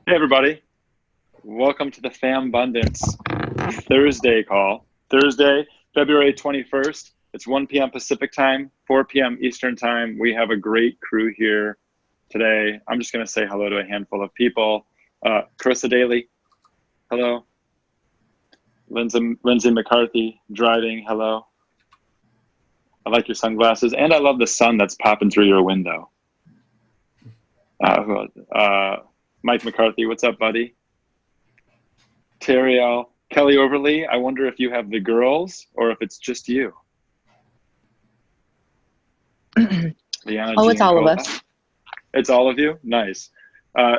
Hey everybody, welcome to the FamBundance Thursday call. Thursday, February 21st. It's 1 p.m. Pacific time, 4 p.m. Eastern time. We have a great crew here today. I'm just going to say hello to a handful of people. Carissa Daly, hello. Lindsay McCarthy, driving, hello. I like your sunglasses, and I love the sun that's popping through your window. Mike McCarthy, what's up, buddy? Terriel, Kelly Overly, I wonder if you have the girls or if it's just you. Leanna Oh, it's Jean all of Cola. us. It's all of you? Nice.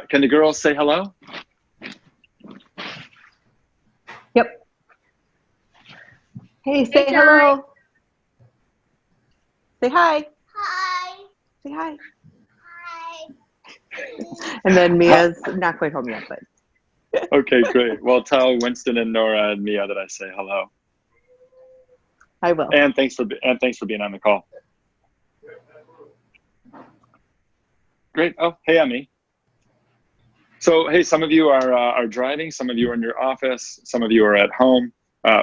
Can the girls say hello? Yep. Hey, say hello. Say hi. Hi. Say hi. Hi. And then Mia's not quite home yet, but. Okay, great. Well, tell Winston and Nora and Mia that I say hello. I will. And thanks for being on the call. Great. Oh, hey, Emmy. So, hey, some of you are driving. Some of you are in your office. Some of you are at home.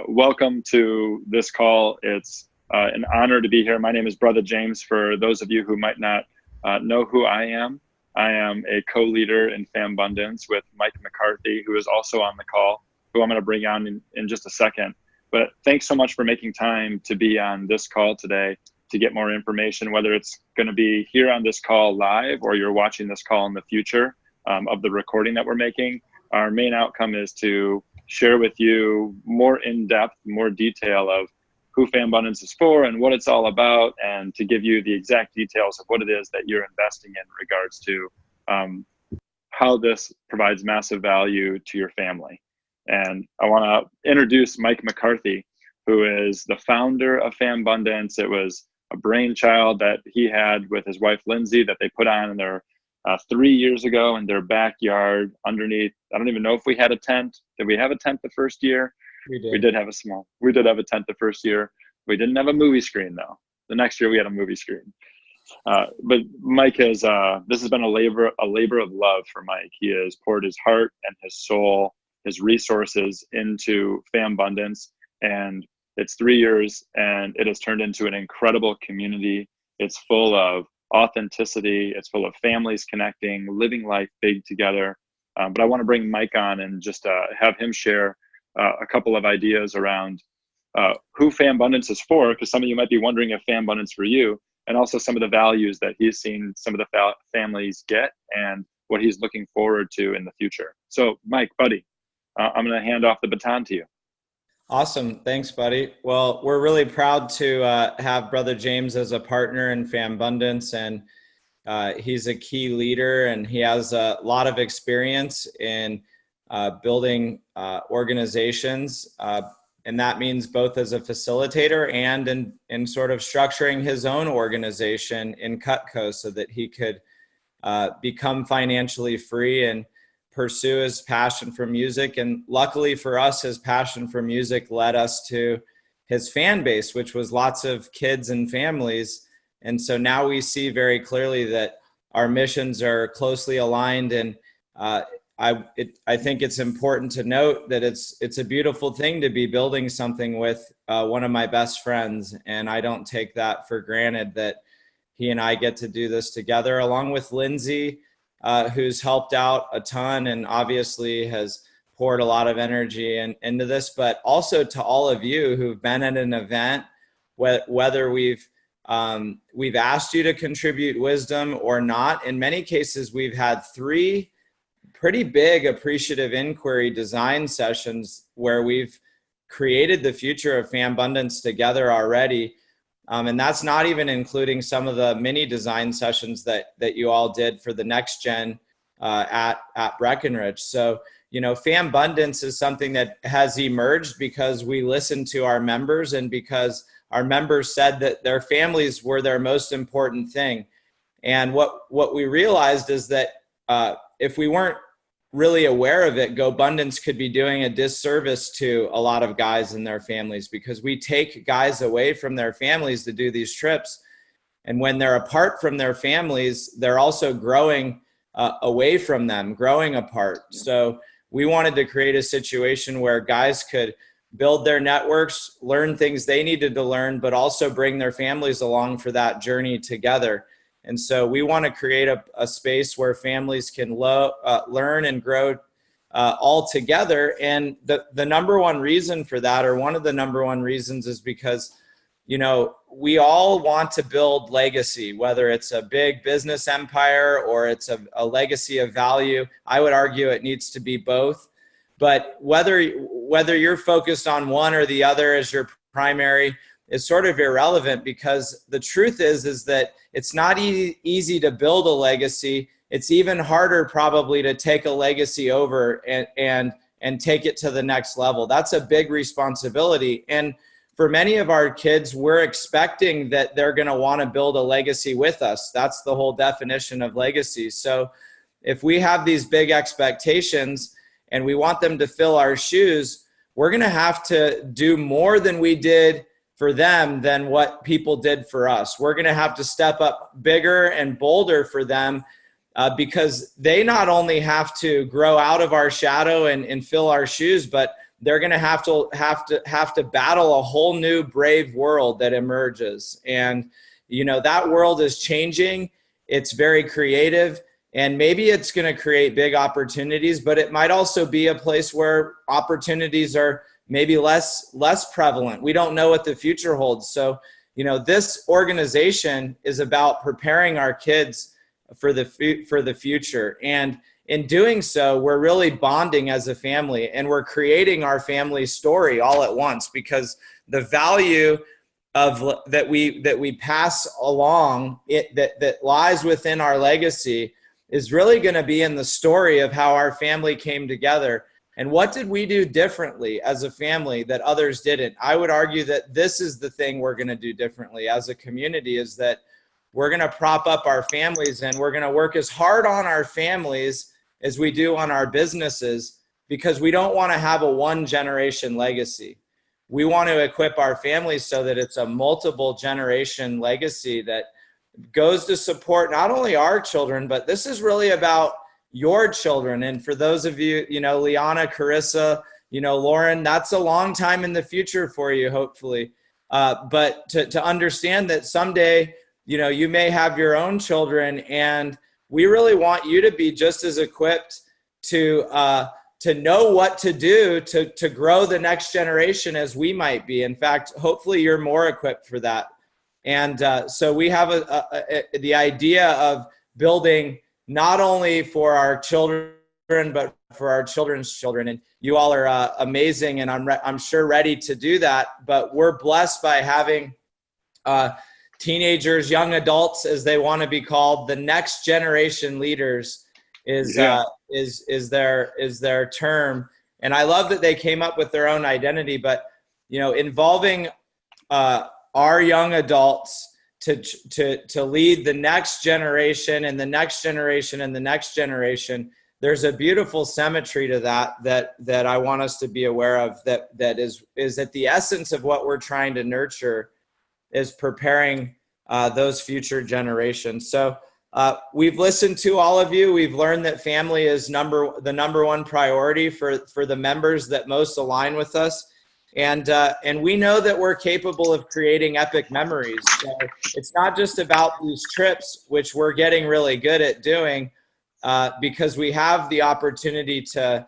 Welcome to this call. It's an honor to be here. My name is Brother James. For those of you who might not know who I am a co-leader in FamBundance with Mike McCarthy, who is also on the call, who I'm going to bring on in just a second. But thanks so much for making time to be on this call today to get more information, whether it's going to be here on this call live or you're watching this call in the future of the recording that we're making. Our main outcome is to share with you more in-depth, more detail of who FamBundance is for and what it's all about, and to give you the exact details of what it is that you're investing in regards to how this provides massive value to your family. And I want to introduce Mike McCarthy, who is the founder of FamBundance. It was a brainchild that he had with his wife, Lindsay, that they put on in their 3 years ago in their backyard underneath. I don't even know if we had a tent. Did we have a tent the first year? We did have a tent the first year. We didn't have a movie screen though. The next year we had a movie screen. But Mike has, this has been a labor of love for Mike. He has poured his heart and his soul, his resources into FamBundance, and it's 3 years and it has turned into an incredible community. It's full of authenticity. It's full of families connecting, living life big together. But I want to bring Mike on and just have him share a couple of ideas around who FamBundance is for, because some of you might be wondering if FamBundance for you, and also some of the values that he's seen some of the families get and what he's looking forward to in the future. So Mike, buddy, I'm going to hand off the baton to you. Awesome. Thanks, buddy. Well, we're really proud to have Brother James as a partner in FamBundance, and he's a key leader, and he has a lot of experience in building organizations, and that means both as a facilitator and in sort of structuring his own organization in Cutco so that he could become financially free and pursue his passion for music. And luckily for us, his passion for music led us to his fan base, which was lots of kids and families. And so now we see very clearly that our missions are closely aligned, and I think it's important to note that it's a beautiful thing to be building something with one of my best friends, and I don't take that for granted that he and I get to do this together, along with Lindsay, who's helped out a ton and obviously has poured a lot of energy into this, but also to all of you who've been at an event, whether we've asked you to contribute wisdom or not. In many cases, we've had 3 pretty big appreciative inquiry design sessions where we've created the future of FamBundance together already. And that's not even including some of the mini design sessions that you all did for the next gen at Breckenridge. So, you know, FamBundance is something that has emerged because we listened to our members and because our members said that their families were their most important thing. And what we realized is that if we weren't really aware of it, GoBundance could be doing a disservice to a lot of guys and their families, because we take guys away from their families to do these trips. And when they're apart from their families, they're also growing away from them, growing apart. So we wanted to create a situation where guys could build their networks, learn things they needed to learn, but also bring their families along for that journey together. And so we want to create a space where families can learn and grow all together. And the number one reason for that, or one of the number one reasons, is because, you know, we all want to build legacy, whether it's a big business empire or it's a legacy of value. I would argue it needs to be both. But whether you're focused on one or the other as your primary is sort of irrelevant, because the truth is that it's not easy to build a legacy. It's even harder probably to take a legacy over and take it to the next level. That's a big responsibility. And for many of our kids, we're expecting that they're going to want to build a legacy with us. That's the whole definition of legacy. So if we have these big expectations and we want them to fill our shoes, we're going to have to do more than we did for them than what people did for us. We're going to have to step up bigger and bolder for them, because they not only have to grow out of our shadow and fill our shoes, but they're going to have to battle a whole new brave world that emerges. And, you know, that world is changing. It's very creative, and maybe it's going to create big opportunities, but it might also be a place where opportunities are maybe less prevalent. We don't know what the future holds. So, you know, this organization is about preparing our kids for the future. And in doing so, we're really bonding as a family, and we're creating our family story all at once, because the value of that we pass along that lies within our legacy is really going to be in the story of how our family came together. And what did we do differently as a family that others didn't? I would argue that this is the thing we're going to do differently as a community, is that we're going to prop up our families, and we're going to work as hard on our families as we do on our businesses, because we don't want to have a one generation legacy. We want to equip our families so that it's a multiple generation legacy that goes to support not only our children, but this is really about your children. And for those of you, you know, Liana, Carissa, you know, Lauren, that's a long time in the future for you, hopefully. But to understand that someday, you know, you may have your own children, and we really want you to be just as equipped to know what to do to grow the next generation as we might be. In fact, hopefully you're more equipped for that. And so we have the idea of building not only for our children, but for our children's children. And you all are amazing, and I'm sure ready to do that. But we're blessed by having teenagers, young adults, as they want to be called, the next generation leaders is their term. And I love that they came up with their own identity. But, you know, involving our young adults to lead the next generation and the next generation and the next generation, there's a beautiful symmetry to that I want us to be aware of, that is at the essence of what we're trying to nurture, is preparing those future generations. So we've listened to all of you. We've learned that family is the number one priority for the members that most align with us. And we know that we're capable of creating epic memories. So it's not just about these trips, which we're getting really good at doing, because we have the opportunity to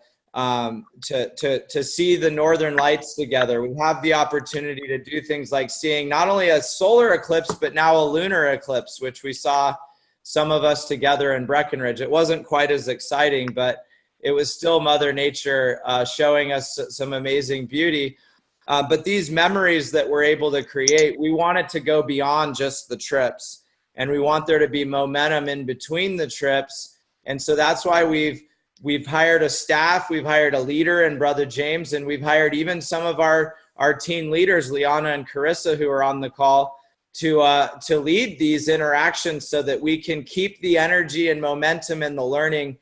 see the northern lights together. We have the opportunity to do things like seeing not only a solar eclipse, but now a lunar eclipse, which we saw some of us together in Breckenridge. It wasn't quite as exciting, but it was still Mother Nature showing us some amazing beauty. But these memories that we're able to create, we want it to go beyond just the trips, and we want there to be momentum in between the trips. And so that's why we've hired a staff, we've hired a leader in Brother James, and we've hired even some of our teen leaders, Liana and Carissa, who are on the call, to lead these interactions so that we can keep the energy and momentum and the learning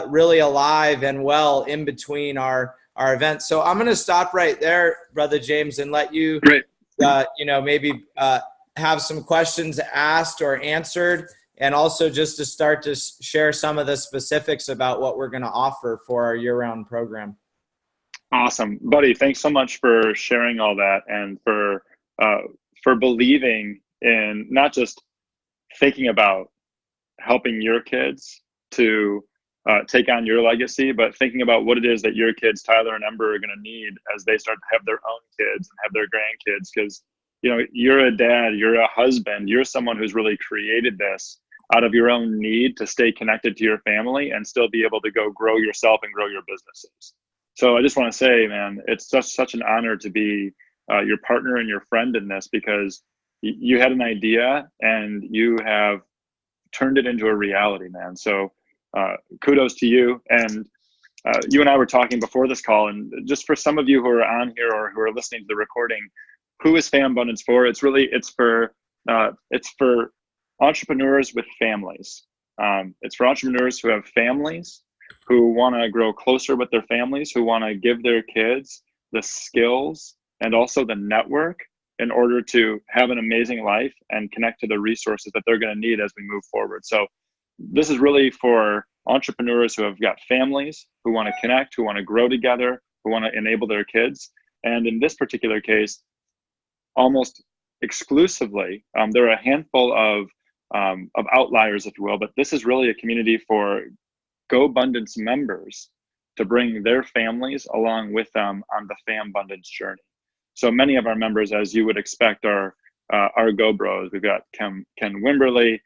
really alive and well in between our events. So I'm going to stop right there, Brother James, and let you, maybe have some questions asked or answered. and also just to start to share some of the specifics about what we're going to offer for our year-round program. Awesome, buddy. Thanks so much for sharing all that, and for believing in not just thinking about helping your kids to take on your legacy, but thinking about what it is that your kids, Tyler and Ember, are going to need as they start to have their own kids and have their grandkids. Because, you know, you're a dad, you're a husband, you're someone who's really created this out of your own need to stay connected to your family and still be able to go grow yourself and grow your businesses. So I just want to say, man, it's just such an honor to be your partner and your friend in this, because you had an idea and you have turned it into a reality, man. So kudos to you. And you and I were talking before this call, and just for some of you who are on here or who are listening to the recording, who is FamBundance for? It's for entrepreneurs with families. It's for entrepreneurs who have families, who want to grow closer with their families, who want to give their kids the skills and also the network in order to have an amazing life and connect to the resources that they're going to need as we move forward. So this is really for entrepreneurs who have got families, who want to connect, who want to grow together, who want to enable their kids. And in this particular case, almost exclusively, there are a handful of outliers, if you will, but this is really a community for GoBundance members to bring their families along with them on the FamBundance journey. So many of our members, as you would expect, are our Go Bros. We've got Ken Wimberly,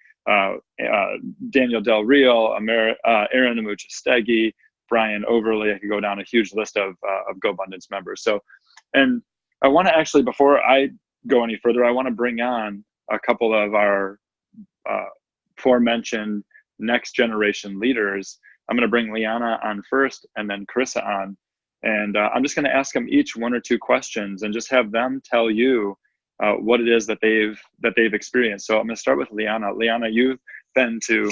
Daniel Del Rio, Aaron Amuchastegui, Brian Overley. I could go down a huge list of GoBundance members. So, and I want to actually, before I go any further, I want to bring on a couple of our aforementioned next generation leaders. I'm going to bring Liana on first and then Carissa on. And I'm just going to ask them each one or two questions and just have them tell you what it is that they've experienced. So I'm going to start with Liana. Liana, you've been to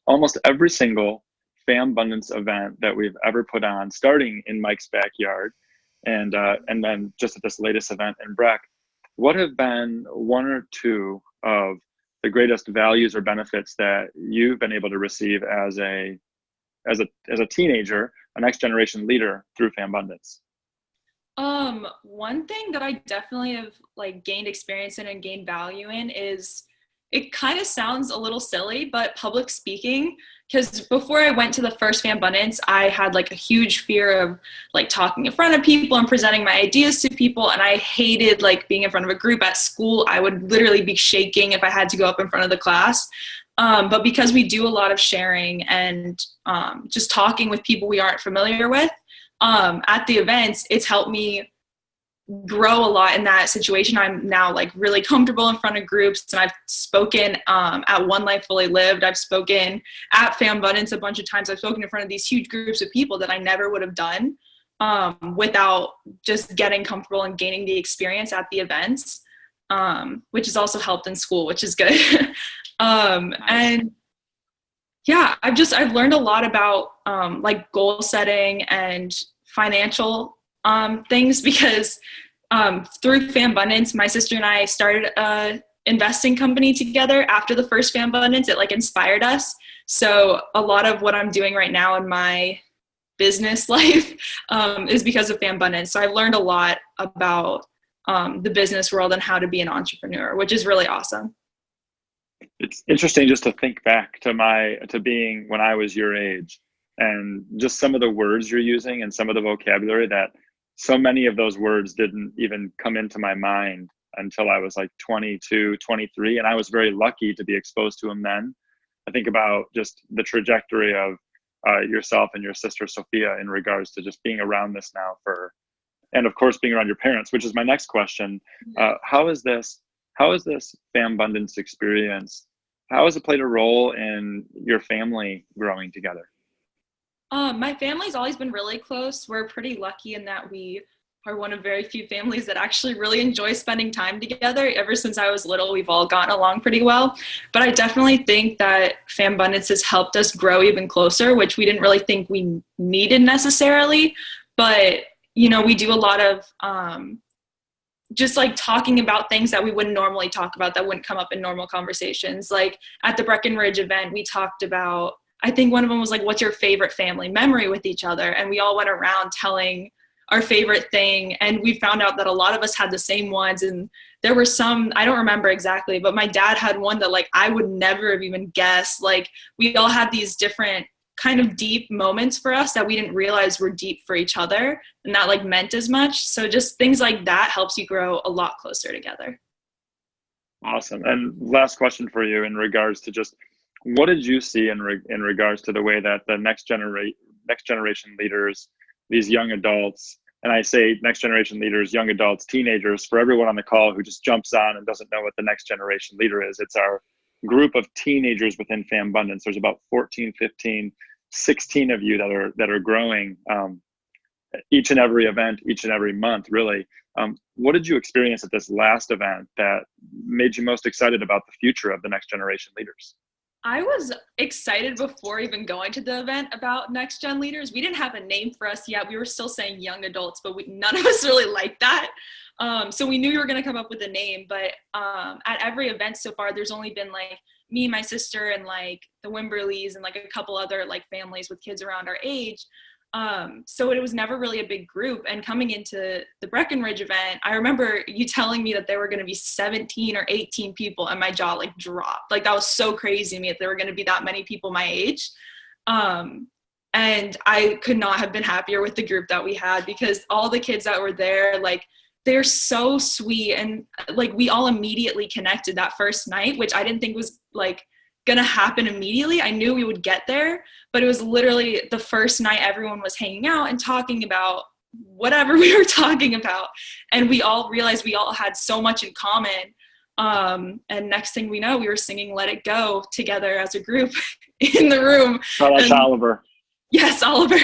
almost every single FamBundance event that we've ever put on, starting in Mike's backyard, and then just at this latest event in Breck. What have been one or two of the greatest values or benefits that you've been able to receive as a teenager, a next generation leader through FamBundance? One thing that I definitely have gained experience in and gained value in is, it kind of sounds a little silly, but public speaking. Because before I went to the first FamBundance, I had a huge fear of talking in front of people and presenting my ideas to people, and I hated being in front of a group at school. I would literally be shaking if I had to go up in front of the class. But because we do a lot of sharing and just talking with people we aren't familiar with at the events, it's helped me grow a lot in that situation. I'm now really comfortable in front of groups, and I've spoken at One Life Fully Lived. I've spoken at FamBundance a bunch of times. I've spoken in front of these huge groups of people that I never would have done without just getting comfortable and gaining the experience at the events, which has also helped in school, which is good. And yeah, I've learned a lot about goal setting and financial things, because through FamBundance, my sister and I started a investing company together after the first FamBundance. It inspired us. So a lot of what I'm doing right now in my business life is because of FamBundance. So I've learned a lot about the business world and how to be an entrepreneur, which is really awesome. It's interesting just to think back to being when I was your age, and just some of the words you're using and some of the vocabulary, that so many of those words didn't even come into my mind until I was 22, 23. And I was very lucky to be exposed to them then. I think about just the trajectory of yourself and your sister Sophia in regards to just being around this now and of course being around your parents, which is my next question. How is this FamBundance experience, how has it played a role in your family growing together? My family's always been really close. We're pretty lucky in that we are one of very few families that actually really enjoy spending time together. Ever since I was little, we've all gotten along pretty well. But I definitely think that FamBundance has helped us grow even closer, which we didn't really think we needed necessarily. But, we do a lot of just like talking about things that we wouldn't normally talk about, that wouldn't come up in normal conversations. Like at the Breckenridge event, we talked about, I think one of them was like, what's your favorite family memory with each other? And we all went around telling our favorite thing. And we found out that a lot of us had the same ones. And there were some, I don't remember exactly, but my dad had one that like I would never have even guessed. Like we all had these different kind of deep moments for us that we didn't realize were deep for each other, and that like meant as much. So just things like that helps you grow a lot closer together. Awesome. And last question for you in regards to just what did you see in regards to the way that the next generation leaders, these young adults, and I say next generation leaders, young adults, teenagers, for everyone on the call who just jumps on and doesn't know what the next generation leader is, it's our group of teenagers within FamBundance. There's about 14, 15, 16 of you that are growing each and every event, each and every month, really. What did you experience at this last event that made you most excited about the future of the next generation leaders? I was excited before even going to the event about next gen leaders. We didn't have a name for us yet. We were still saying young adults, but none of us really liked that. So we knew we were going to come up with a name, but at every event so far, there's only been like me, my sister, and like the Wimberleys and like a couple other like families with kids around our age. So it was never really a big group. And coming into the Breckenridge event, I remember you telling me that there were going to be 17 or 18 people, and my jaw like dropped. Like that was so crazy to me that there were going to be that many people my age. And I could not have been happier with the group that we had, because all the kids that were there, like they're so sweet. And like we all immediately connected that first night, which I didn't think was like gonna happen immediately. I knew we would get there, but it was literally the first night everyone was hanging out and talking about whatever we were talking about. And we all realized we all had so much in common. And next thing we know, we were singing Let It Go together as a group in the room. Oh, that's Oliver. Yes, Oliver.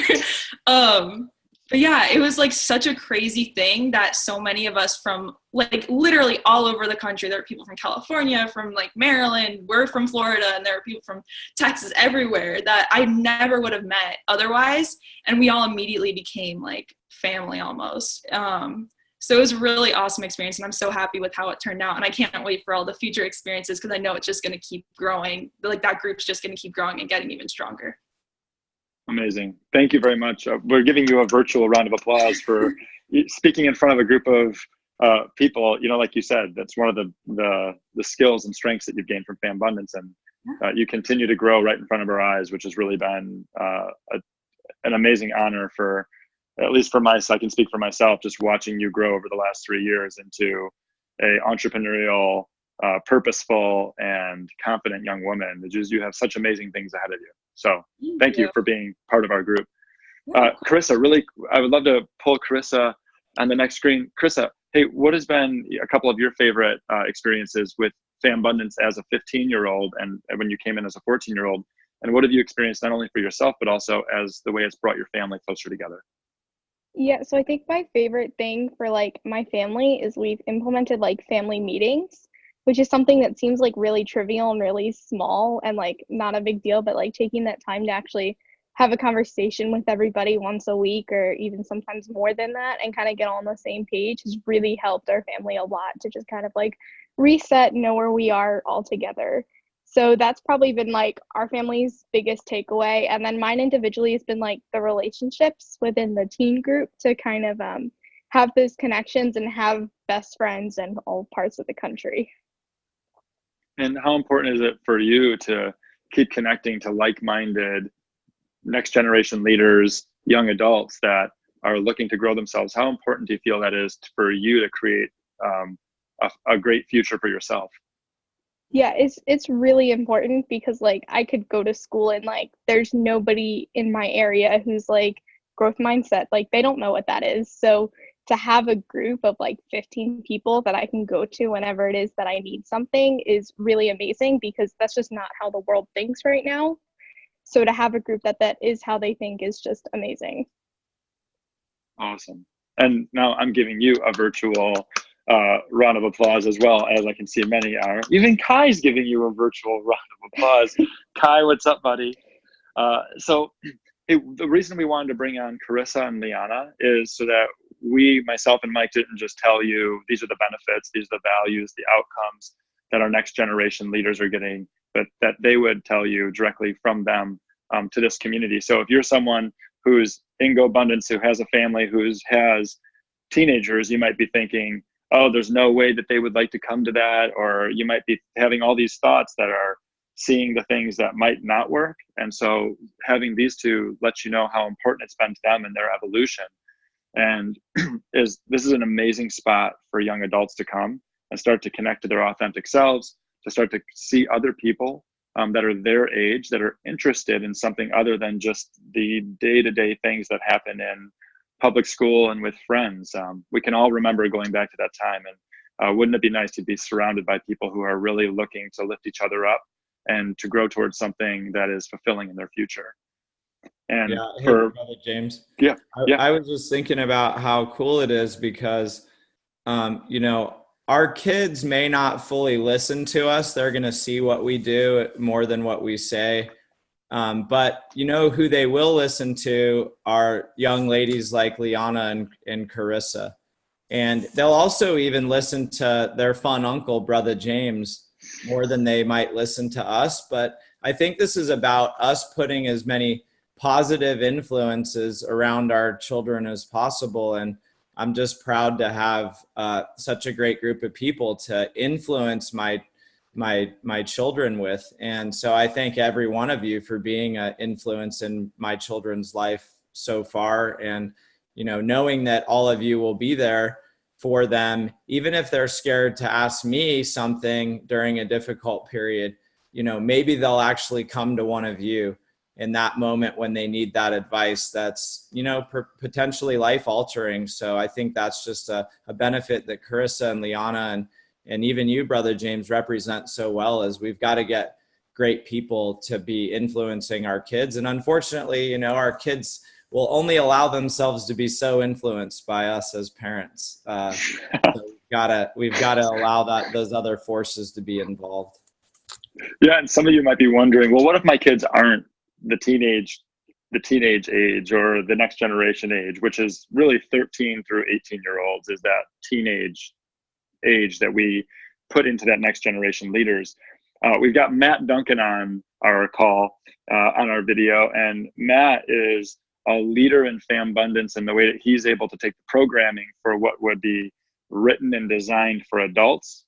But yeah, it was like such a crazy thing that so many of us from like literally all over the country, there were people from California, from like Maryland, we're from Florida, and there were people from Texas, everywhere that I never would have met otherwise. And we all immediately became like family almost. So it was a really awesome experience, and I'm so happy with how it turned out. And I can't wait for all the future experiences, because I know it's just going to keep growing. Like that group's just going to keep growing and getting even stronger. Amazing. Thank you very much. We're giving you a virtual round of applause for speaking in front of a group of people. You know, like you said, that's one of the skills and strengths that you've gained from FamBundance, and you continue to grow right in front of our eyes, which has really been an amazing honor for, at least for I can speak for myself, just watching you grow over the last 3 years into a entrepreneurial, purposeful, and confident young woman. You have such amazing things ahead of you. So thank you for being part of our group. Carissa, I would love to pull Carissa on the next screen. Carissa, hey, what has been a couple of your favorite experiences with FamBundance as a 15-year-old and when you came in as a 14-year-old? And what have you experienced not only for yourself, but also as the way it's brought your family closer together? Yeah, so I think my favorite thing for like my family is we've implemented like family meetings, which is something that seems like really trivial and really small and like not a big deal, but like taking that time to actually have a conversation with everybody once a week or even sometimes more than that and kind of get on the same page has really helped our family a lot to just kind of like reset and know where we are all together. So that's probably been like our family's biggest takeaway. And then mine individually has been like the relationships within the teen group to kind of have those connections and have best friends in all parts of the country. And how important is it for you to keep connecting to like-minded next generation leaders, young adults that are looking to grow themselves? How important do you feel that is for you to create a great future for yourself? Yeah, it's really important because like I could go to school and like there's nobody in my area who's like growth mindset. Like they don't know what that is. So to have a group of like 15 people that I can go to whenever it is that I need something is really amazing, because that's just not how the world thinks right now. So to have a group that is how they think is just amazing. Awesome. And now I'm giving you a virtual round of applause, as well as I can see many are. Even Kai's giving you a virtual round of applause. Kai, what's up, buddy? So hey, the reason we wanted to bring on Carissa and Liana is so that we, myself and Mike, didn't just tell you these are the benefits, these are the values, the outcomes that our next generation leaders are getting, but that they would tell you directly from them to this community. So if you're someone who's in GoBundance, who has a family, who has teenagers, you might be thinking, oh, there's no way that they would like to come to that. Or you might be having all these thoughts that are seeing the things that might not work. And so having these two let you know how important it's been to them in their evolution. And this is an amazing spot for young adults to come and start to connect to their authentic selves, to start to see other people that are their age, that are interested in something other than just the day-to-day things that happen in public school and with friends. We can all remember going back to that time, and wouldn't it be nice to be surrounded by people who are really looking to lift each other up and to grow towards something that is fulfilling in their future. And yeah, hey, Brother James. Yeah, I was just thinking about how cool it is because, you know, our kids may not fully listen to us. They're going to see what we do more than what we say. But you know who they will listen to are young ladies like Liana and Carissa. And they'll also even listen to their fun uncle, Brother James, more than they might listen to us. But I think this is about us putting as many positive influences around our children as possible. And I'm just proud to have such a great group of people to influence my children with. And so I thank every one of you for being an influence in my children's life so far. And, you know, knowing that all of you will be there for them, even if they're scared to ask me something during a difficult period, you know, maybe they'll actually come to one of you in that moment when they need that advice that's, you know, potentially life altering. So I think that's just a benefit that Carissa and Liana and even you, Brother James, represent so well, as we've got to get great people to be influencing our kids. And unfortunately, you know, our kids will only allow themselves to be so influenced by us as parents. So we've gotta allow those other forces to be involved. Yeah, and some of you might be wondering, well, what if my kids aren't the teenage age or the next generation age, which is really 13 through 18-year-olds, is that teenage age that we put into that next generation leaders. We've got Matt Duncan on our call, on our video, and Matt is a leader in FamBundance in the way that he's able to take the programming for what would be written and designed for adults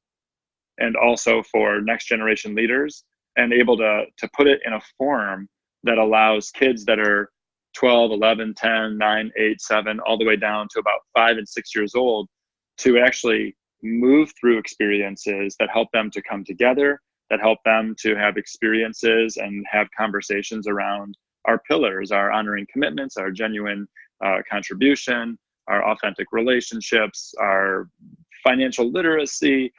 and also for next generation leaders, and able to put it in a form that allows kids that are 12, 11, 10, 9, 8, 7, all the way down to about 5 and 6 years old to actually move through experiences that help them to come together, that help them to have experiences and have conversations around our pillars, our honoring commitments, our genuine contribution, our authentic relationships, our financial literacy,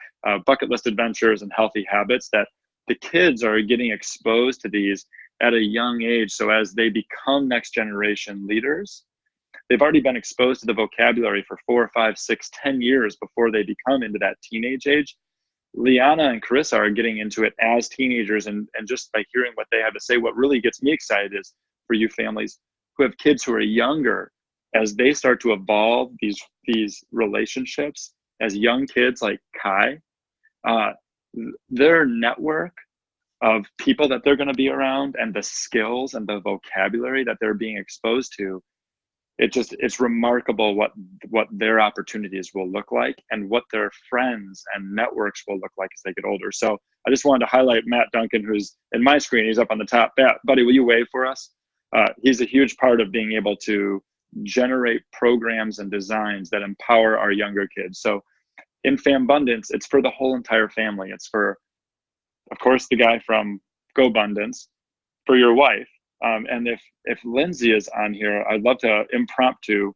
bucket list adventures, and healthy habits, that the kids are getting exposed to these at a young age. So as they become next generation leaders, they've already been exposed to the vocabulary for 4, 5, 6, 10 years before they become into that teenage age. Liana and Carissa are getting into it as teenagers, and just by hearing what they have to say, what really gets me excited is for you families who have kids who are younger, as they start to evolve these relationships as young kids like Kai, their network of people that they're going to be around and the skills and the vocabulary that they're being exposed to, it's remarkable what their opportunities will look like and what their friends and networks will look like as they get older. So I just wanted to highlight Matt Duncan, who's in my screen. He's up on the top. Buddy, will you wave for us? He's a huge part of being able to generate programs and designs that empower our younger kids. So in FamBundance, it's for the whole entire family. It's for, of course, the guy from GoBundance, for your wife. And if Lindsay is on here, I'd love to impromptu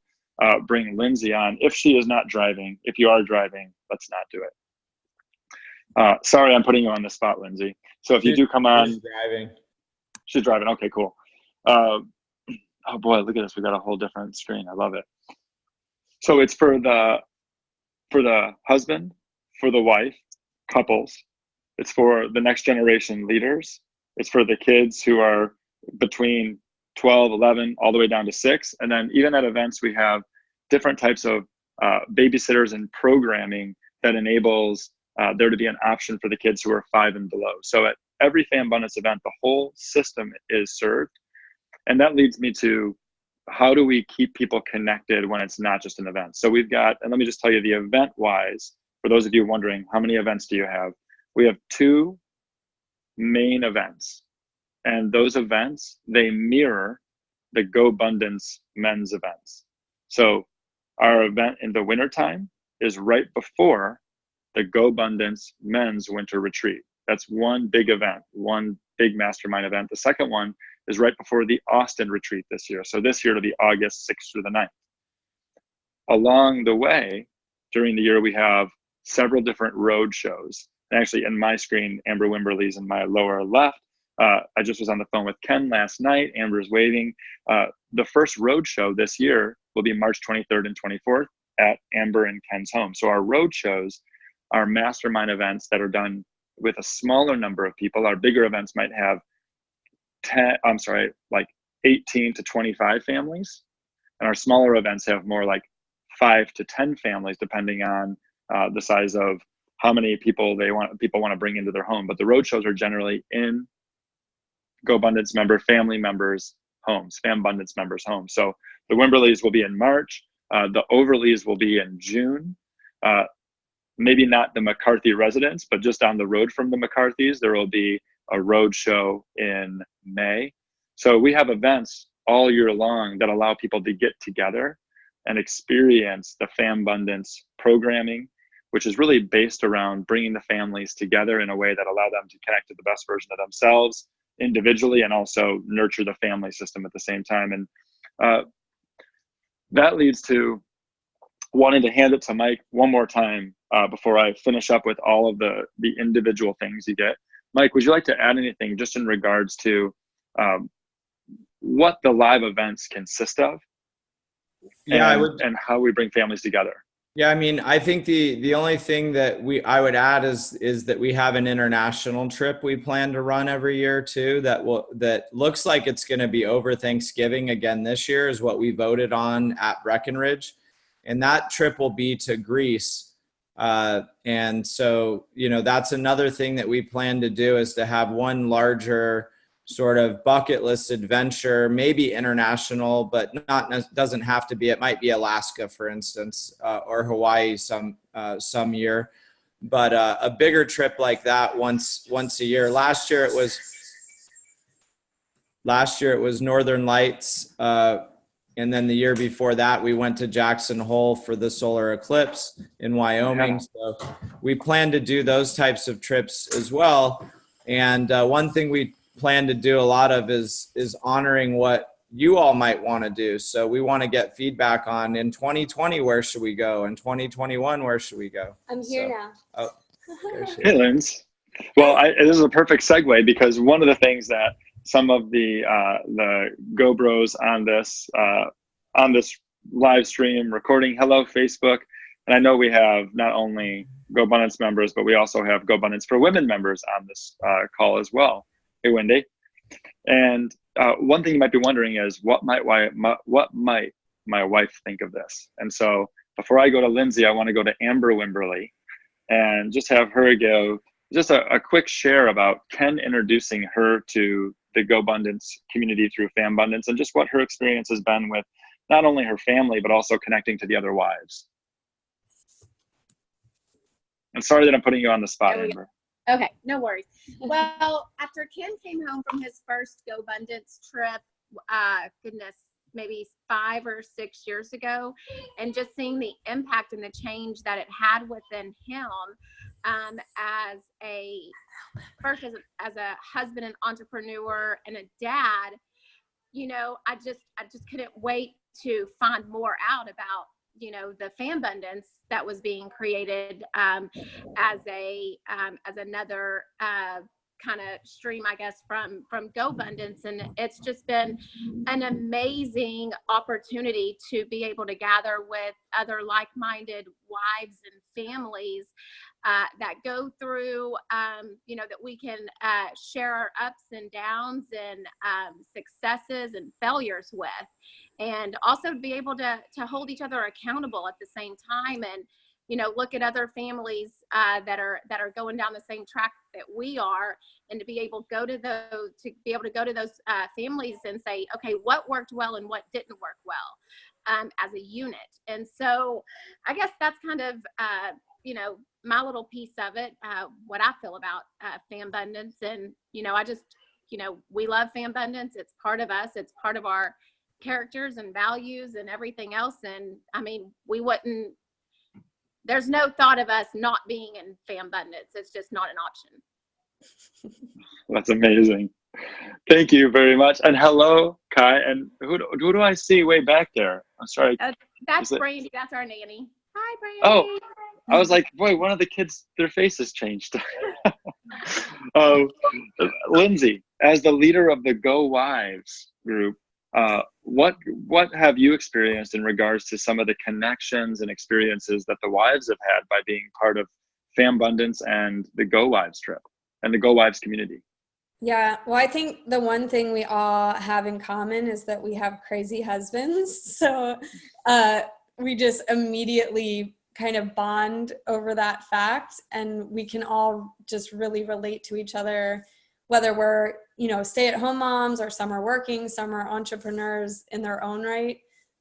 bring Lindsay on. If she is not driving, if you are driving, let's not do it. Sorry, I'm putting you on the spot, Lindsay. So if you do come on. She's driving. Okay, cool. Oh boy, look at this. We got a whole different screen. I love it. So it's for the husband, for the wife, couples. It's for the next generation leaders. It's for the kids who are between 12, 11, all the way down to 6. And then even at events, we have different types of babysitters and programming that enables there to be an option for the kids who are 5 and below. So at every FamBundance event, the whole system is served. And that leads me to, how do we keep people connected when it's not just an event? So we've got, and let me just tell you, the event wise, for those of you wondering, how many events do you have? We have 2 main events. And those events, they mirror the GoBundance men's events. So our event in the wintertime is right before the GoBundance men's winter retreat. That's one big event, one big mastermind event. The second one is right before the Austin retreat this year. So this year it'll be August 6th through the 9th. Along the way, during the year, we have several different road shows. And actually, in my screen, Amber Wimberly's in my lower left. I just was on the phone with Ken last night. Amber's waving. The first road show this year will be March 23rd and 24th at Amber and Ken's home. So our road shows are mastermind events that are done with a smaller number of people. Our bigger events might have 18 to 25 families. And our smaller events have more like 5 to 10 families, depending on the size of how many people people want to bring into their home. But the road shows are generally in GoBundance member family members' homes, FamBundance members' homes. So the Wimberleys will be in March. The Overleys will be in June. Maybe not the McCarthy residence, but just down the road from the McCarthys, there will be a road show in May. So we have events all year long that allow people to get together and experience the FamBundance programming, which is really based around bringing the families together in a way that allow them to connect to the best version of themselves individually and also nurture the family system at the same time. And that leads to wanting to hand it to Mike one more time before I finish up with all of the individual things you get. Mike, would you like to add anything just in regards to what the live events consist of? Yeah, and how we bring families together? Yeah, I mean, I think the only thing that I would add is that we have an international trip we plan to run every year too. That looks like it's going to be over Thanksgiving again this year, is what we voted on at Breckenridge, and that trip will be to Greece. And so, that's another thing that we plan to do, is to have one larger sort of bucket list adventure, maybe international, but doesn't have to be. It might be Alaska, for instance, or Hawaii some year, but a bigger trip like that once a year. Last year it was Northern Lights, and then the year before that we went to Jackson Hole for the solar eclipse in Wyoming. So we plan to do those types of trips as well. And one thing we plan to do a lot of is honoring what you all might want to do. So we want to get feedback on, in 2020, where should we go? In 2021, where should we go? I'm here now. Oh, there she is. Hey, Linz. Well, this is a perfect segue, because one of the things that some of the GoBros on this live stream recording, hello Facebook, and I know we have not only GoBundance members, but we also have GoBundance for Women members on this call as well. Hey, Wendy. And one thing you might be wondering is, what might my wife think of this? And so before I go to Lindsay, I want to go to Amber Wimberly and just have her give just a quick share about Ken introducing her to the GoBundance community through FamBundance, and just what her experience has been with not only her family, but also connecting to the other wives. I'm sorry that I'm putting you on the spot, Amber. Okay, no worries. Well, after Ken came home from his first GoBundance trip, maybe 5 or 6 years ago, and just seeing the impact and the change that it had within him, as a husband and entrepreneur and a dad, I just couldn't wait to find more out about the FamBundance that was being created as another kind of stream, I guess, from GoBundance. And it's just been an amazing opportunity to be able to gather with other like-minded wives and families that go through, you know, that we can share our ups and downs and successes and failures with, and also be able to hold each other accountable at the same time, and you know, look at other families that are going down the same track that we are, and to be able to go to those families and say, okay, what worked well and what didn't work well as a unit. And so I guess that's kind of you know, my little piece of it, what I feel about FamBundance. And you know, I just, you know, we love FamBundance. It's part of us. It's part of our characters and values and everything else. And I mean, there's no thought of us not being in FamBundance. It's just not an option. That's amazing. Thank you very much. And hello, Kai. And who do I see way back there? I'm sorry. That's Brandy. That's our nanny. Hi, Brandy. Oh, I was like, boy, one of the kids, their faces changed. Lindsay, as the leader of the Go Wives group, what have you experienced in regards to some of the connections and experiences that the wives have had by being part of FamBundance and the Go Wives trip and the Go Wives community? Yeah, well, I think the one thing we all have in common is that we have crazy husbands. So we just immediately kind of bond over that fact, and we can all just really relate to each other, whether we're, you know, stay-at-home moms or some are working, some are entrepreneurs in their own right.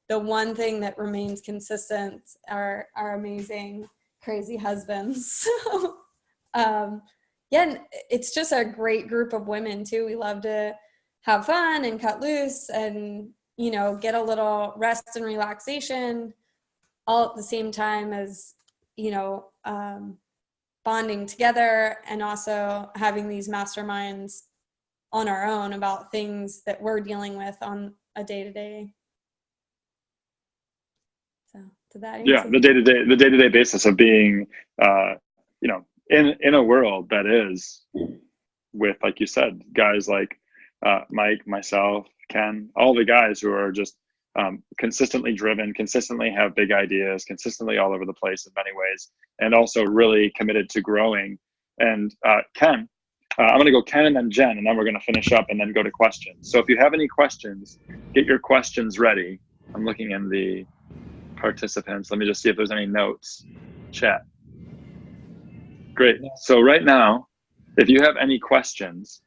The one thing that remains consistent are our amazing, crazy husbands. So, yeah, and it's just a great group of women too. We love to have fun and cut loose and, you know, get a little rest and relaxation, all at the same time as, you know, bonding together and also having these masterminds on our own about things that we're dealing with on a day-to-day. So did that answer? Yeah, the day-to-day basis of being, you know, in a world that is with, like you said, guys like Mike, myself, Ken, all the guys who are just consistently driven, consistently have big ideas, consistently all over the place in many ways, and also really committed to growing. And Ken, I'm going to go Ken and then Jen, and then we're going to finish up and then go to questions. So if you have any questions, get your questions ready. I'm looking in the participants. Let me just see if there's any notes. Chat. Great. So right now, if you have any questions,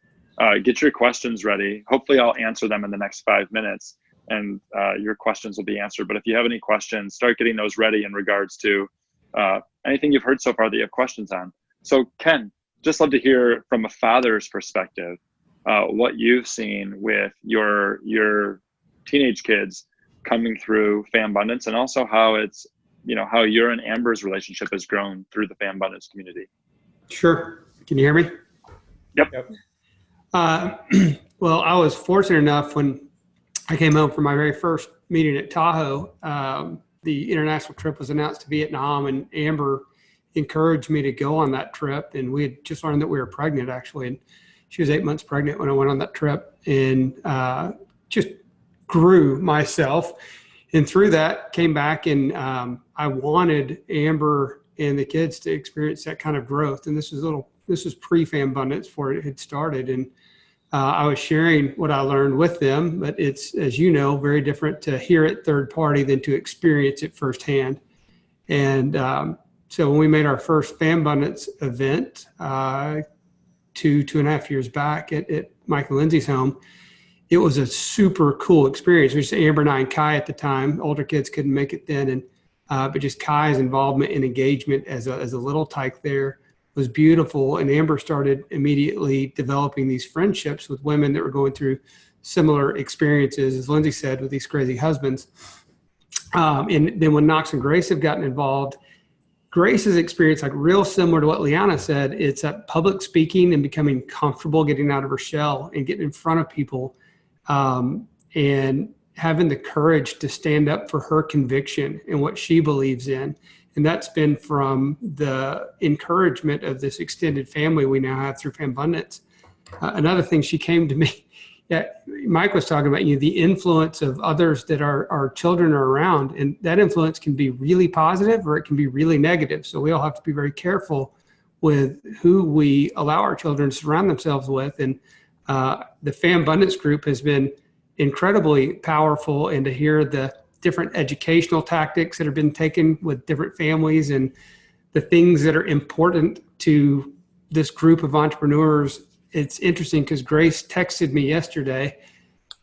get your questions ready. Hopefully I'll answer them in the next 5 minutes, and your questions will be answered. But if you have any questions, start getting those ready in regards to anything you've heard so far that you have questions on. So Ken, just love to hear from a father's perspective, what you've seen with your teenage kids coming through FamBundance, and also how it's, you know, how your and Amber's relationship has grown through the FamBundance community. Sure. Can you hear me? Yep. Well, I was fortunate enough when I came home from my very first meeting at Tahoe, the international trip was announced to Vietnam, and Amber encouraged me to go on that trip. And we had just learned that we were pregnant, actually. And she was 8 months pregnant when I went on that trip, and just grew myself. And through that, came back, and I wanted Amber and the kids to experience that kind of growth. And this was pre-FamBundance before it had started. And I was sharing what I learned with them, but it's, as you know, very different to hear it third party than to experience it firsthand. And so when we made our first FamBundance event 2.5 years back at Mike and Lindsay's home, it was a super cool experience. We just Amber and I and Kai at the time. Older kids couldn't make it then, and but just Kai's involvement and engagement as a little tyke there was beautiful. And Amber started immediately developing these friendships with women that were going through similar experiences, as Lindsay said, with these crazy husbands. And then when Knox and Grace have gotten involved, Grace's experience, like real similar to what Liana said, it's at public speaking and becoming comfortable, getting out of her shell and getting in front of people, and having the courage to stand up for her conviction and what she believes in. And that's been from the encouragement of this extended family we now have through FamBundance. Another thing, she came to me, Mike was talking about, the influence of others that our children are around, and that influence can be really positive or it can be really negative. So we all have to be very careful with who we allow our children to surround themselves with. And the FamBundance group has been incredibly powerful, and to hear the different educational tactics that have been taken with different families and the things that are important to this group of entrepreneurs. It's interesting because Grace texted me yesterday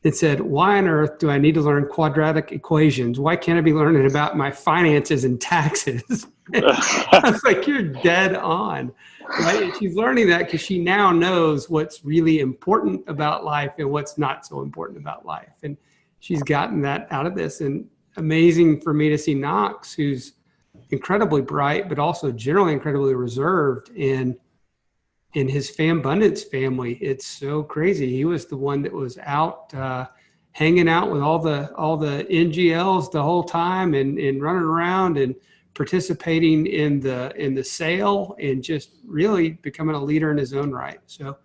and said, why on earth do I need to learn quadratic equations? Why can't I be learning about my finances and taxes? I was like, you're dead on. Right? And she's learning that because she now knows what's really important about life and what's not so important about life. And she's gotten that out of this. And amazing for me to see Knox, who's incredibly bright, but also generally incredibly reserved. And in his FamBundance family, it's so crazy. He was the one that was out hanging out with all the NGLs the whole time, and running around and participating in the sale, and just really becoming a leader in his own right. So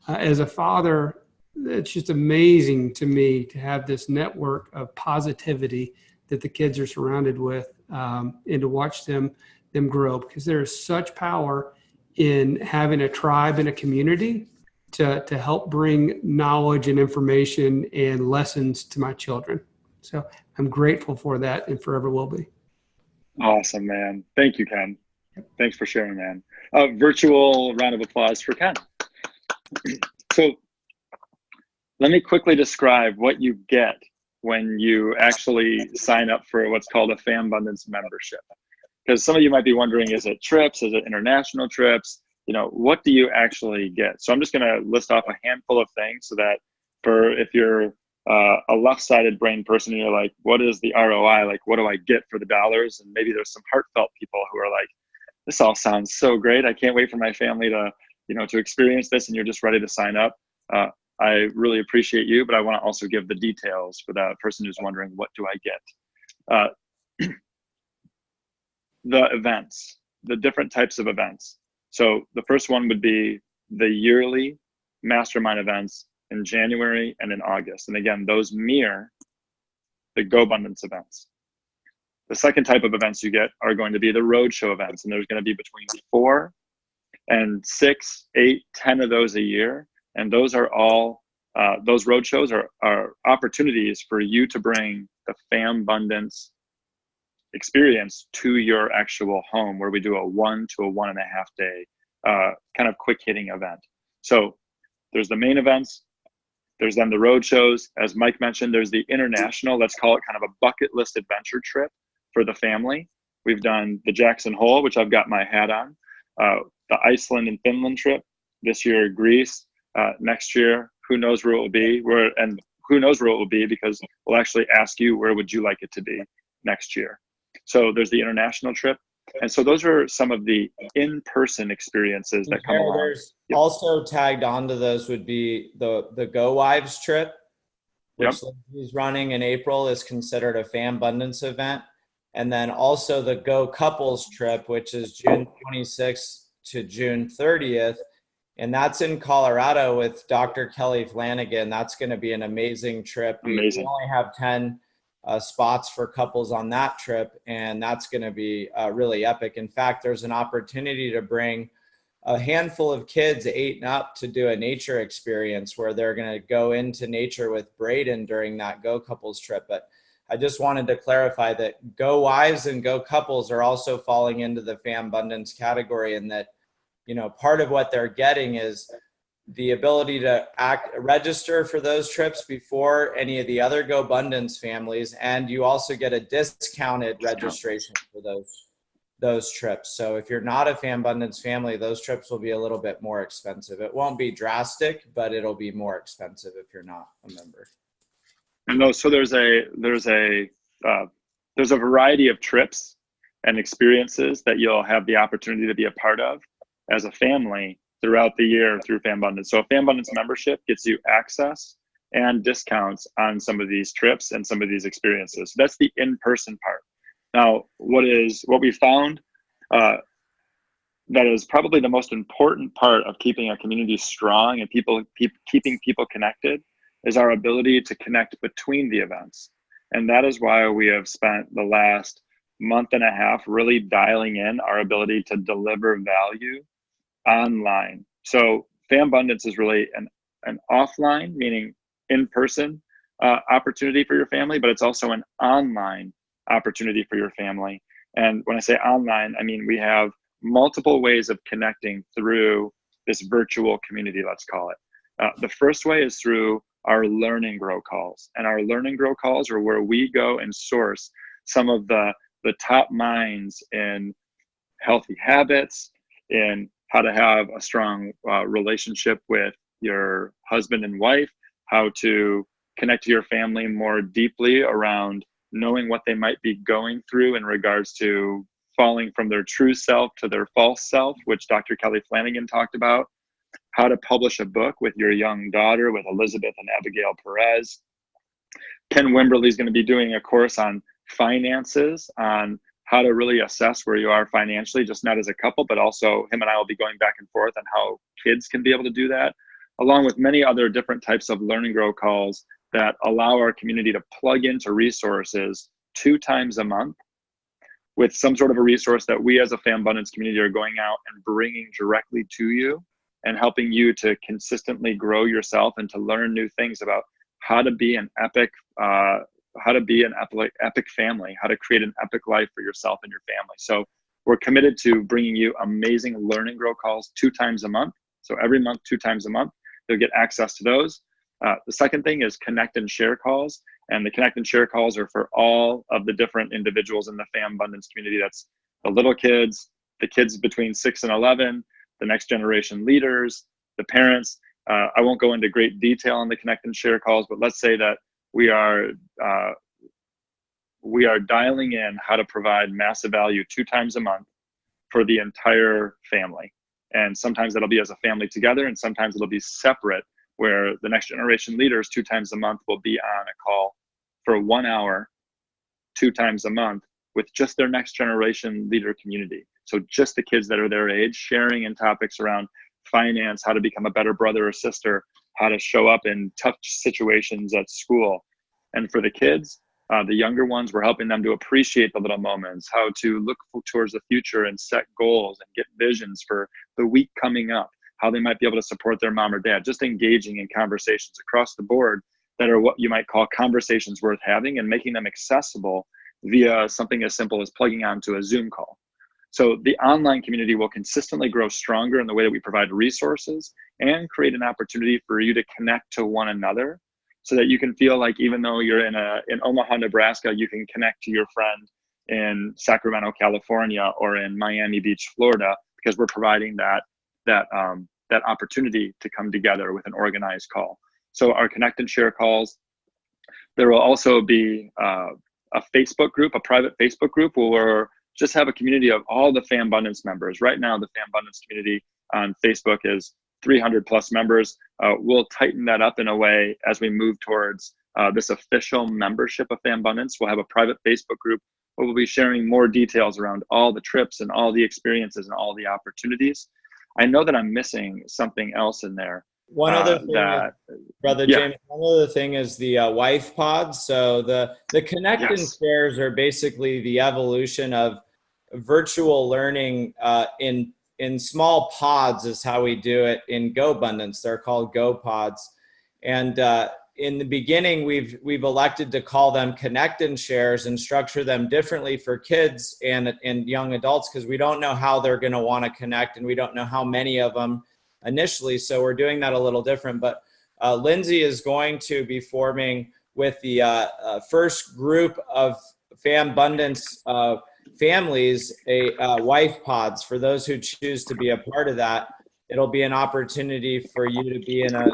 as a father, it's just amazing to me to have this network of positivity that the kids are surrounded with, and to watch them grow, because there is such power in having a tribe and a community to help bring knowledge and information and lessons to my children. So I'm grateful for that, and forever will be. Awesome, man. Thank you, Ken. Thanks for sharing, man. Virtual round of applause for Ken. So let me quickly describe what you get when you actually sign up for what's called a FamBundance membership. Because some of you might be wondering, is it trips? Is it international trips? What do you actually get? So I'm just going to list off a handful of things, so that if you're a left-sided brain person and you're like, what is the ROI? Like, what do I get for the dollars? And maybe there's some heartfelt people who are like, this all sounds so great. I can't wait for my family to experience this, and you're just ready to sign up. I really appreciate you, but I want to also give the details for that person who's wondering, what do I get? The events, the different types of events. So the first one would be the yearly mastermind events in January and in August. And again, those mirror the GoBundance events. The second type of events you get are going to be the roadshow events. And there's going to be between 4 and 6, 8, 10 of those a year. And those are all, those roadshows are opportunities for you to bring the FamBundance experience to your actual home, where we do a 1 to a 1.5 day kind of quick hitting event. So there's the main events, there's then the road shows. As Mike mentioned, there's the international, let's call it kind of a bucket list adventure trip for the family. We've done the Jackson Hole, which I've got my hat on, the Iceland and Finland trip, this year Greece, next year who knows where it will be, and who knows where it will be, because we'll actually ask you, where would you like it to be next year? So there's the international trip. And so those are some of the in-person experiences that come along. There's also tagged onto those would be the Go Wives trip, which is running in April, is considered a FamBundance event. And then also the Go Couples trip, which is June 26th to June 30th. And that's in Colorado with Dr. Kelly Flanagan. That's going to be an amazing trip. We only have 10 spots for couples on that trip, and that's going to be really epic. In fact, there's an opportunity to bring a handful of kids 8 and up to do a nature experience, where they're going to go into nature with Braden during that Go Couples trip. But I just wanted to clarify that Go Wives and Go Couples are also falling into the FamBundance category, and that, part of what they're getting is the ability to register for those trips before any of the other GoBundance families, and you also get a discounted registration for those trips. So if you're not a FamBundance family, those trips will be a little bit more expensive. It won't be drastic, but it'll be more expensive if you're not a member. And so there's a variety of trips and experiences that you'll have the opportunity to be a part of as a family throughout the year through FamBundance. So a FamBundance membership gets you access and discounts on some of these trips and some of these experiences. So that's the in-person part. Now, what we found that is probably the most important part of keeping a community strong and keeping people connected is our ability to connect between the events. And that is why we have spent the last month and a half really dialing in our ability to deliver value online. So FamBundance is really an offline, meaning in-person opportunity for your family, but it's also an online opportunity for your family. And when I say online, I mean we have multiple ways of connecting through this virtual community, let's call it. The first way is through our Learn and Grow calls. And our Learn and Grow calls are where we go and source some of the top minds in healthy habits, in how to have a strong relationship with your husband and wife, how to connect to your family more deeply around knowing what they might be going through in regards to falling from their true self to their false self, which Dr. Kelly Flanagan talked about, how to publish a book with your young daughter, with Elizabeth and Abigail Perez. Ken Wimberly is going to be doing a course on finances, on how to really assess where you are financially, just not as a couple, but also him and I will be going back and forth on how kids can be able to do that, along with many other different types of Learn and Grow calls that allow our community to plug into resources 2 times a month with some sort of a resource that we as a FamBundance community are going out and bringing directly to you and helping you to consistently grow yourself and to learn new things about how to be an epic family, how to create an epic life for yourself and your family. So we're committed to bringing you amazing Learn and Grow calls 2 times a month. So every month, 2 times a month, you'll get access to those. The second thing is Connect and Share calls. And the Connect and Share calls are for all of the different individuals in the FamBundance community. That's the little kids, the kids between 6 and 11, the next generation leaders, the parents. I won't go into great detail on the Connect and Share calls, but let's say that we are dialing in how to provide massive value 2 times a month for the entire family. And sometimes that'll be as a family together, and sometimes it'll be separate, where the next generation leaders 2 times a month will be on a call for 1 hour, 2 times a month with just their next generation leader community. So just the kids that are their age, sharing in topics around finance, how to become a better brother or sister, how to show up in tough situations at school. And for the kids, the younger ones, we're helping them to appreciate the little moments, how to look towards the future and set goals and get visions for the week coming up, how they might be able to support their mom or dad, just engaging in conversations across the board that are what you might call conversations worth having, and making them accessible via something as simple as plugging onto a Zoom call. So the online community will consistently grow stronger in the way that we provide resources and create an opportunity for you to connect to one another, so that you can feel like even though you're in Omaha, Nebraska, you can connect to your friend in Sacramento, California, or in Miami Beach, Florida, because we're providing that opportunity to come together with an organized call. So our Connect and Share calls, there will also be a Facebook group, a private Facebook group, where we're just have a community of all the FamBundance members. Right now, the FamBundance community on Facebook is 300 plus members. We'll tighten that up in a way as we move towards this official membership of FamBundance. We'll have a private Facebook group where we'll be sharing more details around all the trips and all the experiences and all the opportunities. I know that I'm missing something else in there. One other thing, Brother James, one other thing is the wife pods. So the Connect and Shares are basically the evolution of virtual learning in small pods is how we do it in GoBundance. They're called Go Pods. And in the beginning, we've elected to call them Connect and Shares and structure them differently for kids and young adults, because we don't know how they're going to want to connect, and we don't know how many of them initially. So we're doing that a little different. But Lindsay is going to be forming with the first group of FamBundance families a wife pods. For those who choose to be a part of that, it'll be an opportunity for you to be in a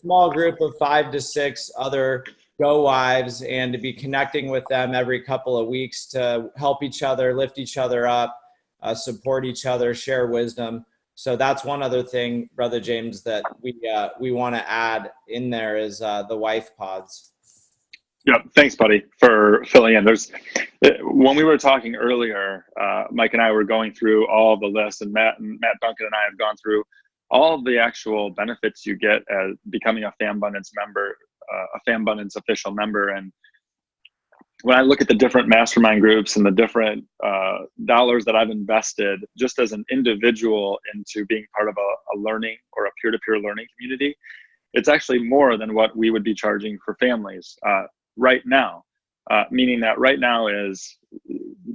small group of 5 to 6 other Go wives, and to be connecting with them every couple of weeks to help each other, lift each other up, support each other, share wisdom. So that's one other thing, Brother James, that we want to add in there is the wife pods. Yeah, thanks, buddy, for filling in. When we were talking earlier, Mike and I were going through all the lists, and Matt Duncan and I have gone through all of the actual benefits you get as becoming a FamBundance member, a FamBundance official member. And when I look at the different mastermind groups and the different dollars that I've invested just as an individual into being part of a learning or a peer-to-peer learning community, it's actually more than what we would be charging for families right now. Meaning that right now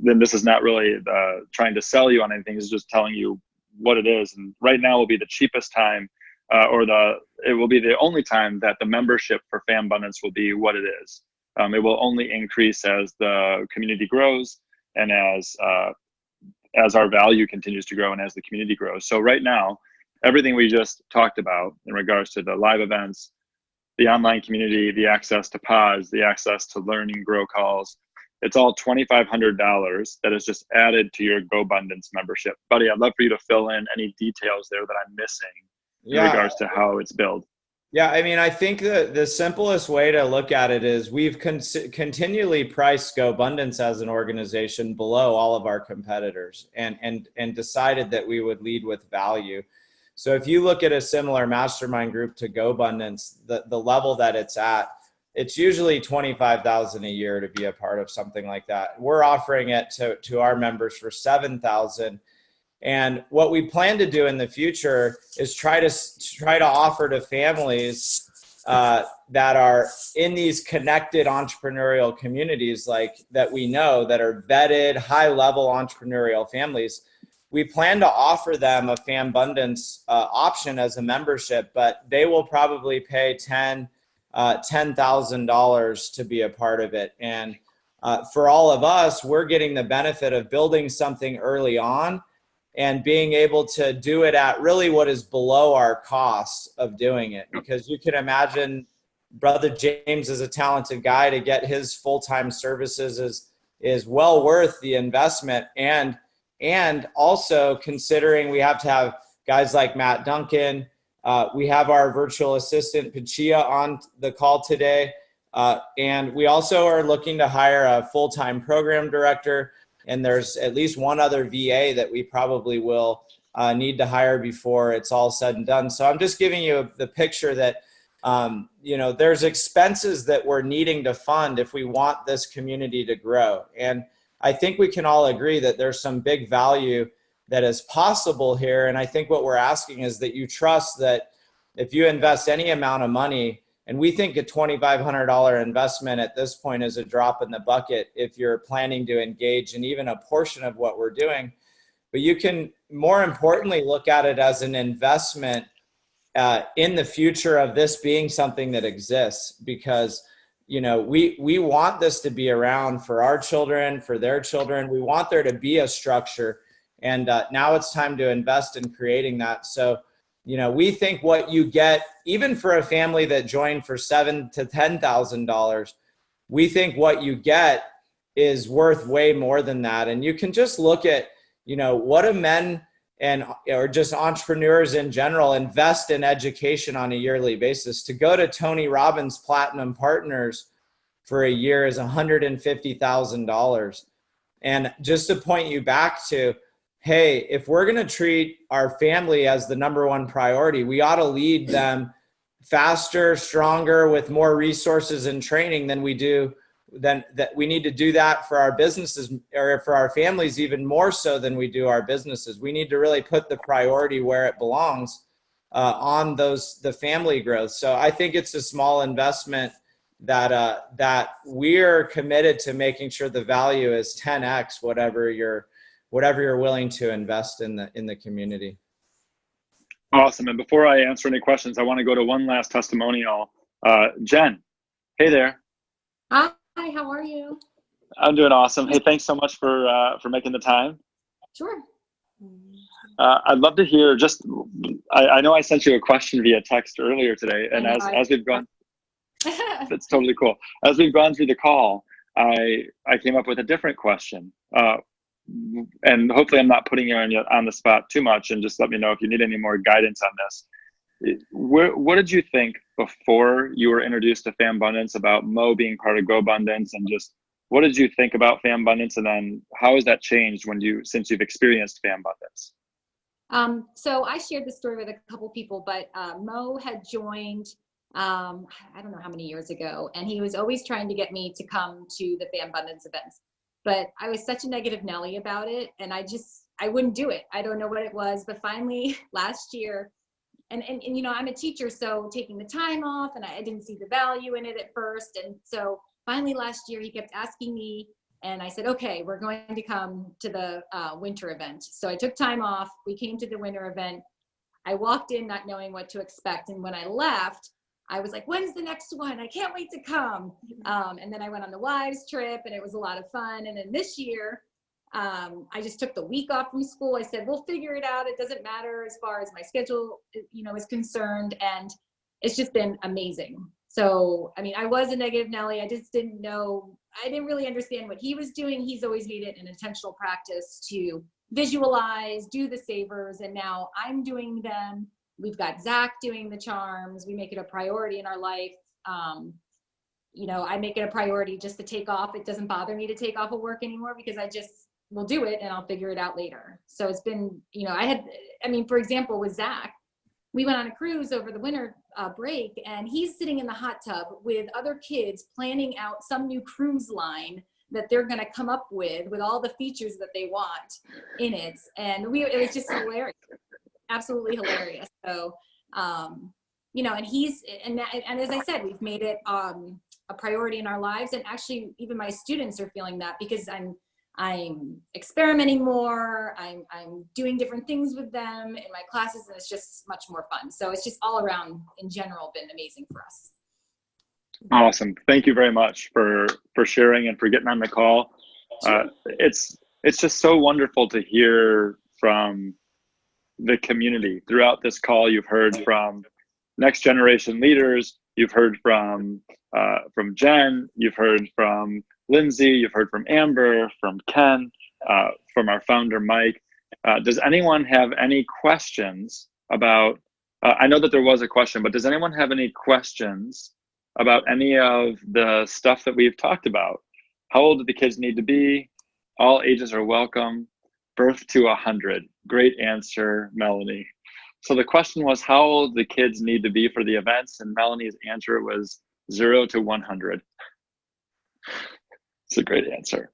then this is not really trying to sell you on anything, it's just telling you what it is. And right now will be the cheapest time, it will be the only time that the membership for FamBundance will be what it is. It will only increase as the community grows and as our value continues to grow and as the community grows. So right now, everything we just talked about in regards to the live events, the online community, the access to pods, the access to learning grow calls, it's all $2,500 that is just added to your GoBundance membership. Buddy, I'd love for you to fill in any details there that I'm missing in regards to how it's billed. Yeah, I mean, I think the simplest way to look at it is we've continually priced GoBundance as an organization below all of our competitors and decided that we would lead with value. So if you look at a similar mastermind group to GoBundance, the level that it's at, it's usually $25,000 a year to be a part of something like that. We're offering it to our members for $7,000. And what we plan to do in the future is try to offer to families that are in these connected entrepreneurial communities, like that we know that are vetted, high-level entrepreneurial families. We plan to offer them a FamBundance option as a membership, but they will probably pay $10,000 to be a part of it. And for all of us, we're getting the benefit of building something early on and being able to do it at really what is below our cost of doing it. Because you can imagine Brother James is a talented guy. To get his full-time services is well worth the investment. And also considering we have to have guys like Matt Duncan, we have our virtual assistant Pachia on the call today. And we also are looking to hire a full-time program director. And there's at least one other VA that we probably will need to hire before it's all said and done. So I'm just giving you the picture that, there's expenses that we're needing to fund if we want this community to grow. And I think we can all agree that there's some big value that is possible here. And I think what we're asking is that you trust that if you invest any amount of money, and we think a $2,500 investment at this point is a drop in the bucket if you're planning to engage in even a portion of what we're doing. But you can, more importantly, look at it as an investment in the future of this being something that exists, because we want this to be around for our children, for their children. We want there to be a structure, and now it's time to invest in creating that. So we think what you get, even for a family that joined for $7,000 to $10,000, we think what you get is worth way more than that. And you can just look at, what do men or just entrepreneurs in general invest in education on a yearly basis. To go to Tony Robbins Platinum Partners for a year is $150,000. And just to point you back to, hey, if we're going to treat our family as the number one priority, we ought to lead them faster, stronger, with more resources and training than we do. Then that we need to do that for our businesses, or for our families, even more so than we do our businesses. We need to really put the priority where it belongs on the family growth. So I think it's a small investment that we're committed to making sure the value is 10x whatever you're willing to invest in the community. Awesome. And before I answer any questions, I want to go to one last testimonial. Jen, hey there. Hi, how are you? I'm doing awesome. Hey, thanks so much for making the time. Sure. I'd love to hear I know I sent you a question via text earlier today, and as we've gone, that's totally cool. As we've gone through the call, I came up with a different question. And hopefully I'm not putting you on the spot too much, and just let me know if you need any more guidance on this. What did you think before you were introduced to FamBundance about Mo being part of GoBundance, and just what did you think about FamBundance, and then how has that changed since you've experienced FamBundance? So I shared this story with a couple people, but Mo had joined I don't know how many years ago, and he was always trying to get me to come to the FamBundance events. But I was such a negative Nelly about it, and I wouldn't do it. I don't know what it was, but finally last year, and you know, I'm a teacher, so taking the time off, and I didn't see the value in it at first. And so finally last year, he kept asking me, and I said, okay, we're going to come to the winter event. So I took time off. We came to the winter event. I walked in not knowing what to expect. And when I left, I was like, when's the next one? I can't wait to come. And then I went on the wives trip, and it was a lot of fun. And then this year, I just took the week off from school. I said, we'll figure it out. It doesn't matter as far as my schedule, you know, is concerned. And it's just been amazing. So, I mean, I was a negative Nelly. I just didn't know, I didn't really understand what he was doing. He's always made it an intentional practice to visualize, do the savers, and now I'm doing them. We've got Zach doing the charms. We make it a priority in our life. You know, I make it a priority just to take off. It doesn't bother me to take off of work anymore because I just will do it and I'll figure it out later. So it's been, you know, I mean, for example, with Zach, we went on a cruise over the winter break, and he's sitting in the hot tub with other kids planning out some new cruise line that they're going to come up with all the features that they want in it. And it was just hilarious, absolutely hilarious. So, you know, and as I said, we've made it a priority in our lives. And actually even my students are feeling that because I'm experimenting more. I'm doing different things with them in my classes, and it's just much more fun. So it's just all around in general been amazing for us. Awesome. Thank you very much for sharing and for getting on the call. It's just so wonderful to hear from the community. Throughout this call, you've heard from next generation leaders. You've heard from Jen. You've heard from Lindsay. You've heard from Amber, from Ken, from our founder, Mike. Does anyone have any questions about, I know that there was a question, but does anyone have any questions about any of the stuff that we've talked about? How old do the kids need to be? All ages are welcome. Birth to 100. Great answer, Melanie. So the question was how old the kids need to be for the events, and Melanie's answer was 0 to 100. It's a great answer.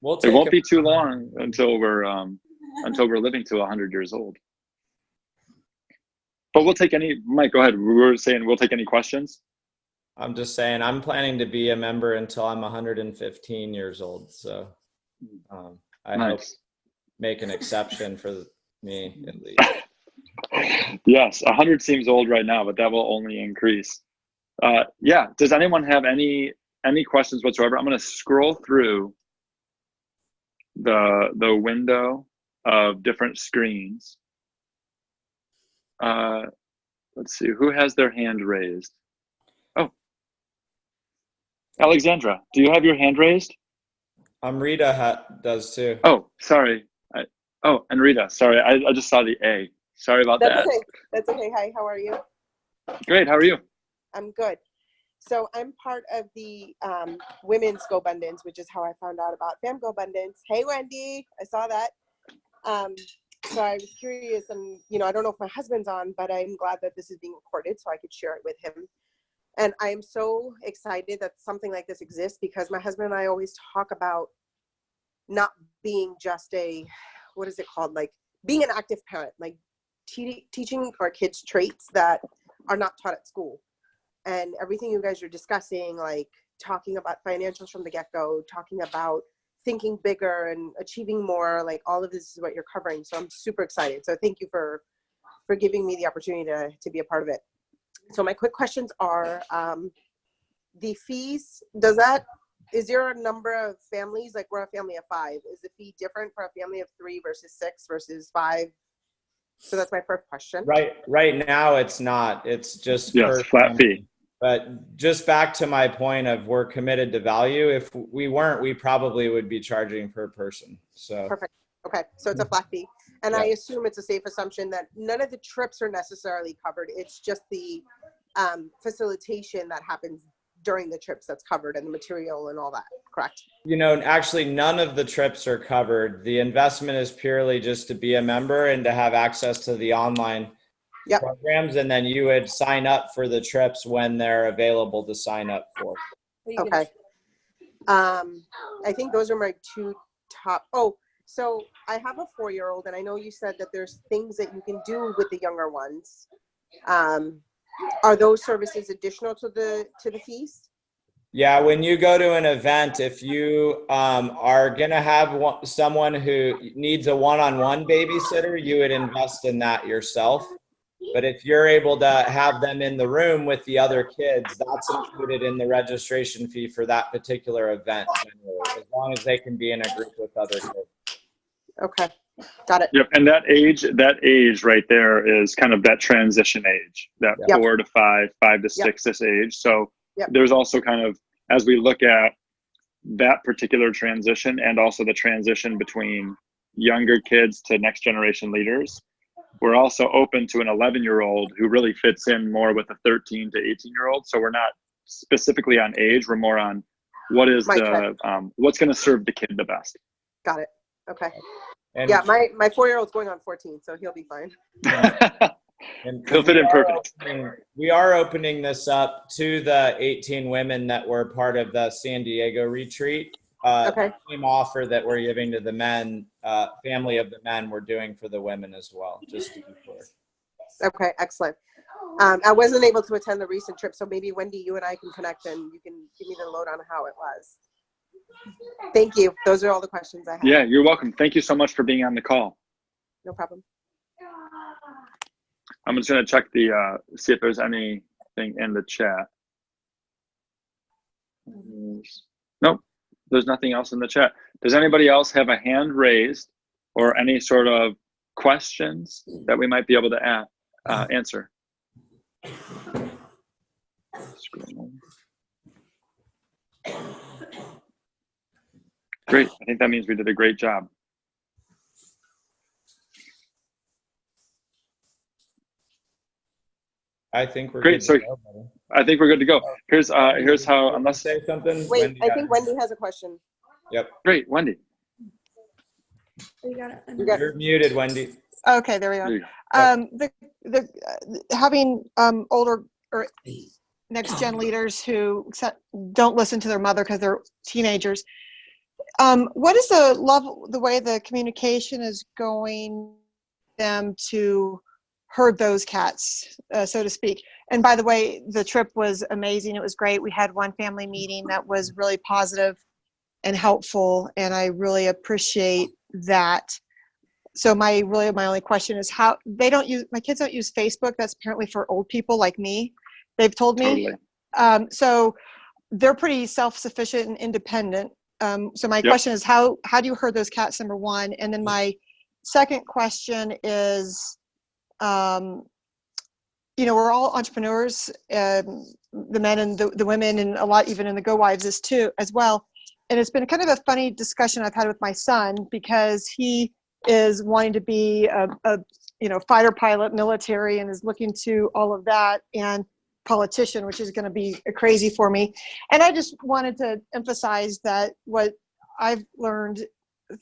It won't be too long until we're living to 100 years old. But we'll take any, Mike, go ahead. We were saying we'll take any questions. I'm just saying I'm planning to be a member until I'm 115 years old. So I hope make an exception for me at least. Yes, 100 seems old right now, but that will only increase. Yeah, does anyone have any questions whatsoever? I'm going to scroll through the window of different screens. Let's see, who has their hand raised? Oh, Alexandra, do you have your hand raised? Rita does too. Oh, sorry. And Rita, sorry, I just saw the A. Sorry about that. Okay. That's okay. Hi, how are you? Great, how are you? I'm good. So I'm part of the Women's GoBundance, which is how I found out about FamGoBundance. Hey, Wendy, I saw that. So I was curious, and I don't know if my husband's on, but I'm glad that this is being recorded so I could share it with him. And I am so excited that something like this exists because my husband and I always talk about not being just what is it called? Like being an active parent, like teaching our kids traits that are not taught at school. And everything you guys are discussing, like talking about financials from the get-go, talking about thinking bigger and achieving more, like all of this is what you're covering. So I'm super excited. So thank you for giving me the opportunity to be a part of it. So my quick questions are, the fees, is there a number of families? Like we're a family of 5. Is the fee different for a family of 3 versus 6 versus 5? So that's my first question. Right now it's not. It's just flat fee. But just back to my point of we're committed to value. If we weren't, we probably would be charging per person. So perfect. Okay, so it's a flat fee. And I assume it's a safe assumption that none of the trips are necessarily covered. It's just the facilitation that happens during the trips that's covered and the material and all that, correct? Actually none of the trips are covered. The investment is purely just to be a member and to have access to the online Yep. programs, and then you would sign up for the trips when they're available to sign up for. Okay. I think those are my two top. Oh, so I have a 4-year-old, and I know you said that there's things that you can do with the younger ones. Are those services additional to the fees? Yeah, when you go to an event, if you are going to have someone who needs a one-on-one babysitter, you would invest in that yourself. But if you're able to have them in the room with the other kids, that's included in the registration fee for that particular event, generally, as long as they can be in a group with other kids. Okay, got it. Yep, and that age right there is kind of that transition age, that Yep. 4 to 5, 5 to 6 this age. So Yep. there's also kind of, as we look at that particular transition and also the transition between younger kids to next generation leaders, we're also open to an 11-year-old who really fits in more with a 13 to 18-year-old. So we're not specifically on age, we're more on what is what's going to serve the kid the best. Got it. Okay. And Yeah, my 4-year-old's going on 14, so he'll be fine. And He'll fit in perfect. We are opening this up to the 18 women that were part of the San Diego retreat. Okay. Same offer that we're giving to the men, family of the men, we're doing for the women as well, just to be clear. Okay, excellent. I wasn't able to attend the recent trip, so maybe Wendy, you and I can connect and you can give me the load on how it was. Thank you. Those are all the questions I have. Yeah, you're welcome. Thank you so much for being on the call. No problem. I'm just going to check see if there's anything in the chat. Nope, there's nothing else in the chat. Does anybody else have a hand raised or any sort of questions that we might be able to answer? Great. I think that means we did a great job. I think we're great. Good So to go, buddy. I think we're good to go. Here's how. Unless say something. Wait, Wendy, I think Wendy has a question. Yep. Great, Wendy. You got it. You're muted, Wendy. Okay, there we There you go. go. The having older or next gen leaders who don't listen to their mother because they're teenagers. What is the way the communication is going them to herd those cats, so to speak? And by the way, the trip was amazing. It was great. We had one family meeting that was really positive and helpful, and I really appreciate that. So my only question is how my kids don't use Facebook. That's apparently for old people like me. They've told me. Totally. So they're pretty self-sufficient and independent. So my question is how do you herd those cats, number one? And then my second question is, we're all entrepreneurs, the men and the women, and a lot even in the Go Wives as well. And it's been kind of a funny discussion I've had with my son because he is wanting to be a fighter pilot, military, and is looking to all of that, and politician, which is going to be crazy for me. And I just wanted to emphasize that what I've learned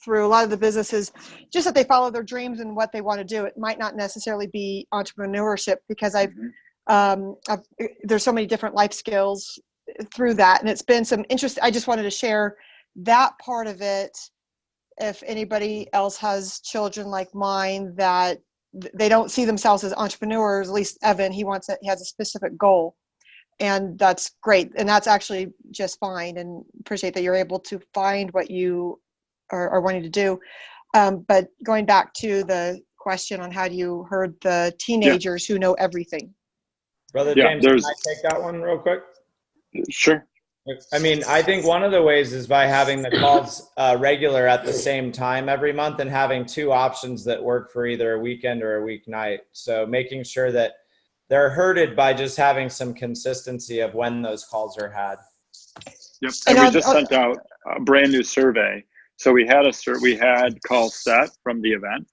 through a lot of the businesses, just that they follow their dreams and what they want to do. It might not necessarily be entrepreneurship because there's so many different life skills through that. And it's been some interest. I just wanted to share that part of it. If anybody else has children like mine that they don't see themselves as entrepreneurs, at least Evan, he has a specific goal, and that's great. And that's actually just fine, and appreciate that you're able to find what you are wanting to do. But going back to the question on how do you herd the teenagers who know everything? Brother James, can I take that one real quick? Sure. I mean, I think one of the ways is by having the calls regular at the same time every month and having two options that work for either a weekend or a weeknight. So making sure that they're herded by just having some consistency of when those calls are had. Yep. And we just sent out a brand new survey. So we had calls set from the event,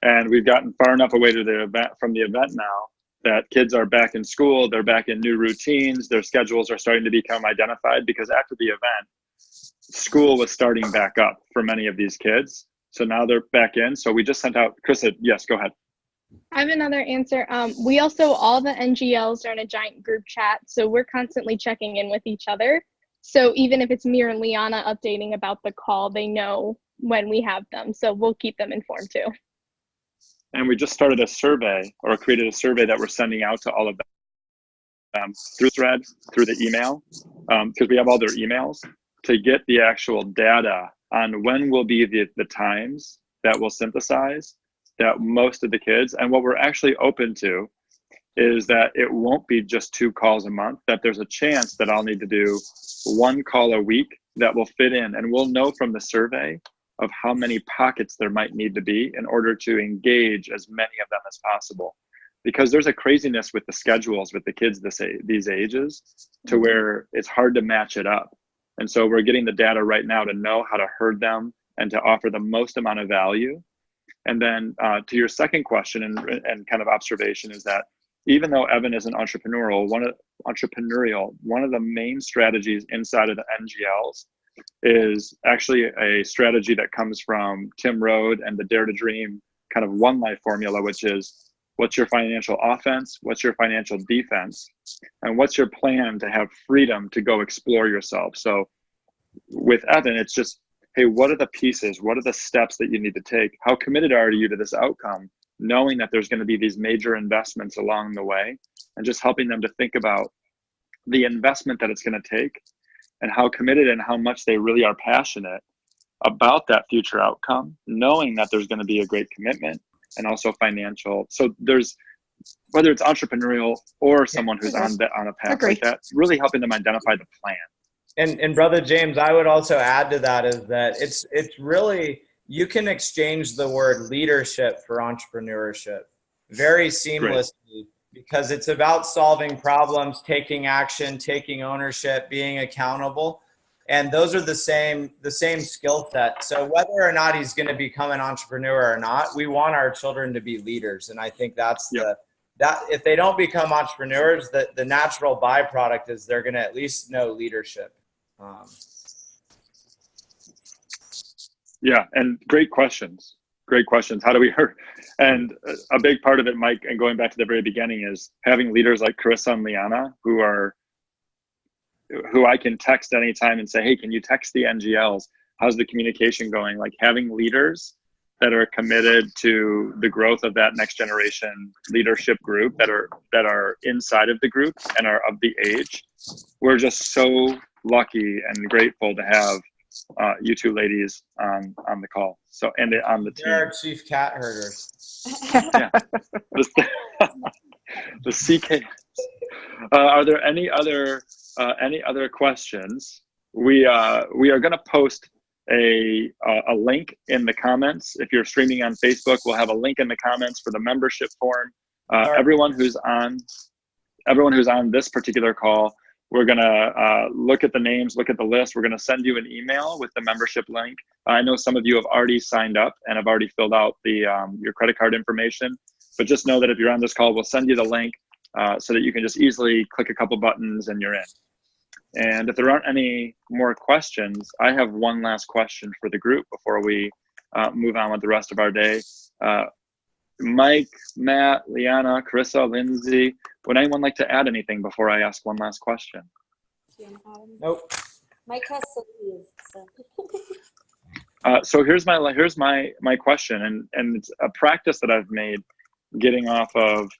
and we've gotten far enough away to from the event now that kids are back in school, they're back in new routines, their schedules are starting to become identified, because after the event, school was starting back up for many of these kids. So now they're back in. So we just sent out, Chris said, yes, go ahead. I have another answer. We also, all the NGLs are in a giant group chat, so we're constantly checking in with each other. So even if it's me or Liana updating about the call, they know when we have them. So we'll keep them informed too. And we just started a survey, or created a survey that we're sending out to all of them through thread, through the email, because we have all their emails, to get the actual data on when will be the times that will synthesize that most of the kids. And what we're actually open to is that it won't be just 2 calls a month, that there's a chance that I'll need to do 1 call a week that will fit in. And we'll know from the survey of how many pockets there might need to be in order to engage as many of them as possible. Because there's a craziness with the schedules with the kids these ages, to where it's hard to match it up. And so we're getting the data right now to know how to herd them and to offer the most amount of value. And then to your second question and kind of observation is that even though Evan is an entrepreneurial, one of the main strategies inside of the NGLs is actually a strategy that comes from Tim Rode and the Dare to Dream kind of one life formula, which is what's your financial offense, what's your financial defense, and what's your plan to have freedom to go explore yourself. So with Evan, it's just, hey, what are the pieces? What are the steps that you need to take? How committed are you to this outcome? Knowing that there's going to be these major investments along the way, and just helping them to think about the investment that it's going to take and how committed and how much they really are passionate about that future outcome, knowing that there's going to be a great commitment and also financial. So there's, whether it's entrepreneurial or someone who's on a path like that, really helping them identify the plan. And Brother James, I would also add to that is that it's really, you can exchange the word leadership for entrepreneurship very seamlessly. Great. Because it's about solving problems, taking action, taking ownership, being accountable. And those are the same skill set. So whether or not he's going to become an entrepreneur or not, we want our children to be leaders. And I think that's that if they don't become entrepreneurs, the natural byproduct is they're going to at least know leadership. Yeah, and great questions. Great questions. How do we hurt? And a big part of it, Mike, and going back to the very beginning, is having leaders like Carissa and Liana who I can text anytime and say, hey, can you text the NGLs? How's the communication going? Like having leaders that are committed to the growth of that next generation leadership group that are inside of the group and are of the age. We're just so lucky and grateful to have you two ladies on the call. So, and on the team. They're our chief cat herders. Yeah. The CK. Are there any other questions? We are going to post a link in the comments. If you're streaming on Facebook, we'll have a link in the comments for the membership form. Everyone who's on this particular call, we're going to look at the names, look at the list. We're going to send you an email with the membership link. I know some of you have already signed up and have already filled out your credit card information, but just know that if you're on this call, we'll send you the link so that you can just easily click a couple buttons and you're in. And if there aren't any more questions, I have one last question for the group before we move on with the rest of our day. Mike, Matt, Liana, Carissa, Lindsay, would anyone like to add anything before I ask one last question? Nope. Mike has to leave. So here's my question, and it's a practice that I've made getting off of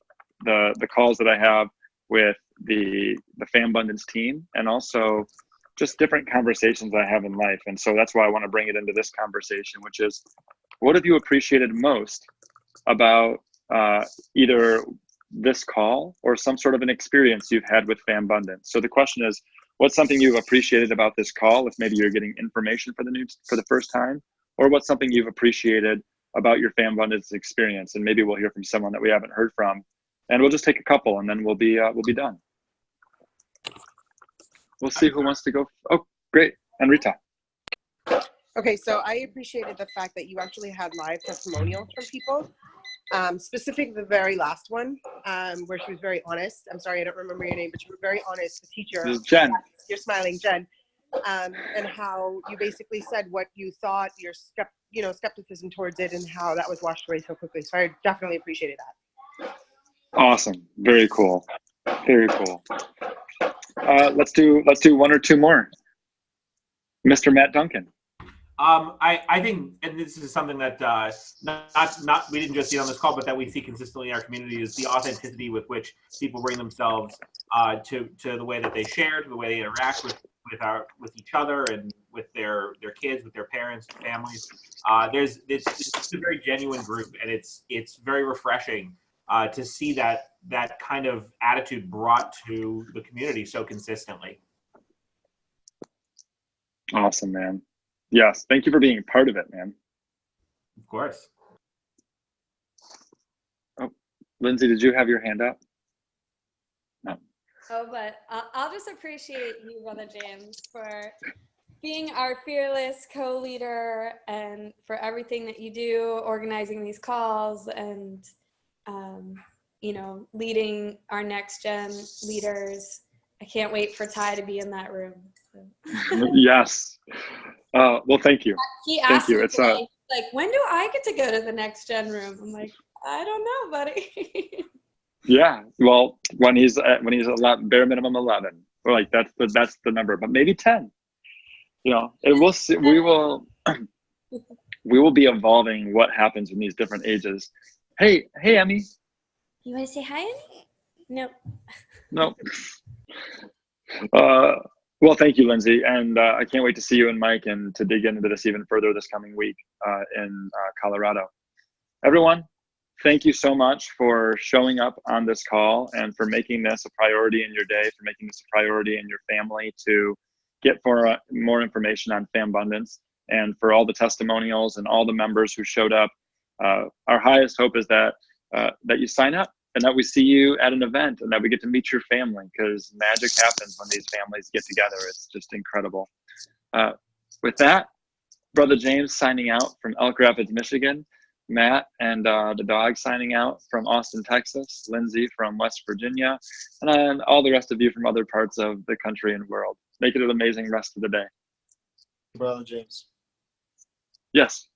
the calls that I have with the FamBundance team, and also just different conversations I have in life. And so that's why I want to bring it into this conversation, which is, what have you appreciated most about either this call or some sort of an experience you've had with FamBundance? So the question is, what's something you've appreciated about this call, if maybe you're getting information for the first time, or what's something you've appreciated about your FamBundance experience? And maybe we'll hear from someone that we haven't heard from, and we'll just take a couple, and then we'll be done. We'll see who wants to go. Oh, great. And Rita. Okay, so I appreciated the fact that you actually had live testimonials from people. Specifically the very last one, where she was very honest. I'm sorry, I don't remember your name, but you were very honest, the teacher. Jen. You're smiling, Jen. And how you basically said what you thought, your skepticism towards it, and how that was washed away so quickly. So I definitely appreciated that. Awesome. Very cool. Very cool. Let's do one or two more. Mr. Matt Duncan. I think, and this is something that not we didn't just see on this call, but that we see consistently in our community, is the authenticity with which people bring themselves to the way that they share, to the way they interact with each other and with their kids, with their parents, families. It's a very genuine group, and it's very refreshing to see that kind of attitude brought to the community so consistently. Awesome, man. Yes, thank you for being a part of it, man. Of course. Oh, Lindsay, did you have your hand up? No. Oh, but I'll just appreciate you, Brother James, for being our fearless co-leader and for everything that you do, organizing these calls and, leading our next gen leaders. I can't wait for Ty to be in that room. So. Yes. Well, thank you. He asked me today, like, when do I get to go to the next gen room? I'm like, I don't know, buddy. Yeah. Well, when he's bare minimum 11, or like that's the number, but maybe 10. It will see. We will be evolving what happens in these different ages. Hey, Emmy. You want to say hi, Emmy? Nope. No. Well, thank you, Lindsay, and I can't wait to see you and Mike and to dig into this even further this coming week in Colorado. Everyone, thank you so much for showing up on this call and for making this a priority in your day, for making this a priority in your family to get more information on FamBundance, and for all the testimonials and all the members who showed up. Our highest hope is that you sign up, and that we see you at an event, and that we get to meet your family, because magic happens when these families get together. It's just incredible. With that, Brother James signing out from Elk Rapids, Michigan. Matt and the dog signing out from Austin, Texas. Lindsay from West Virginia. And then all the rest of you from other parts of the country and world. Make it an amazing rest of the day. Brother James. Yes.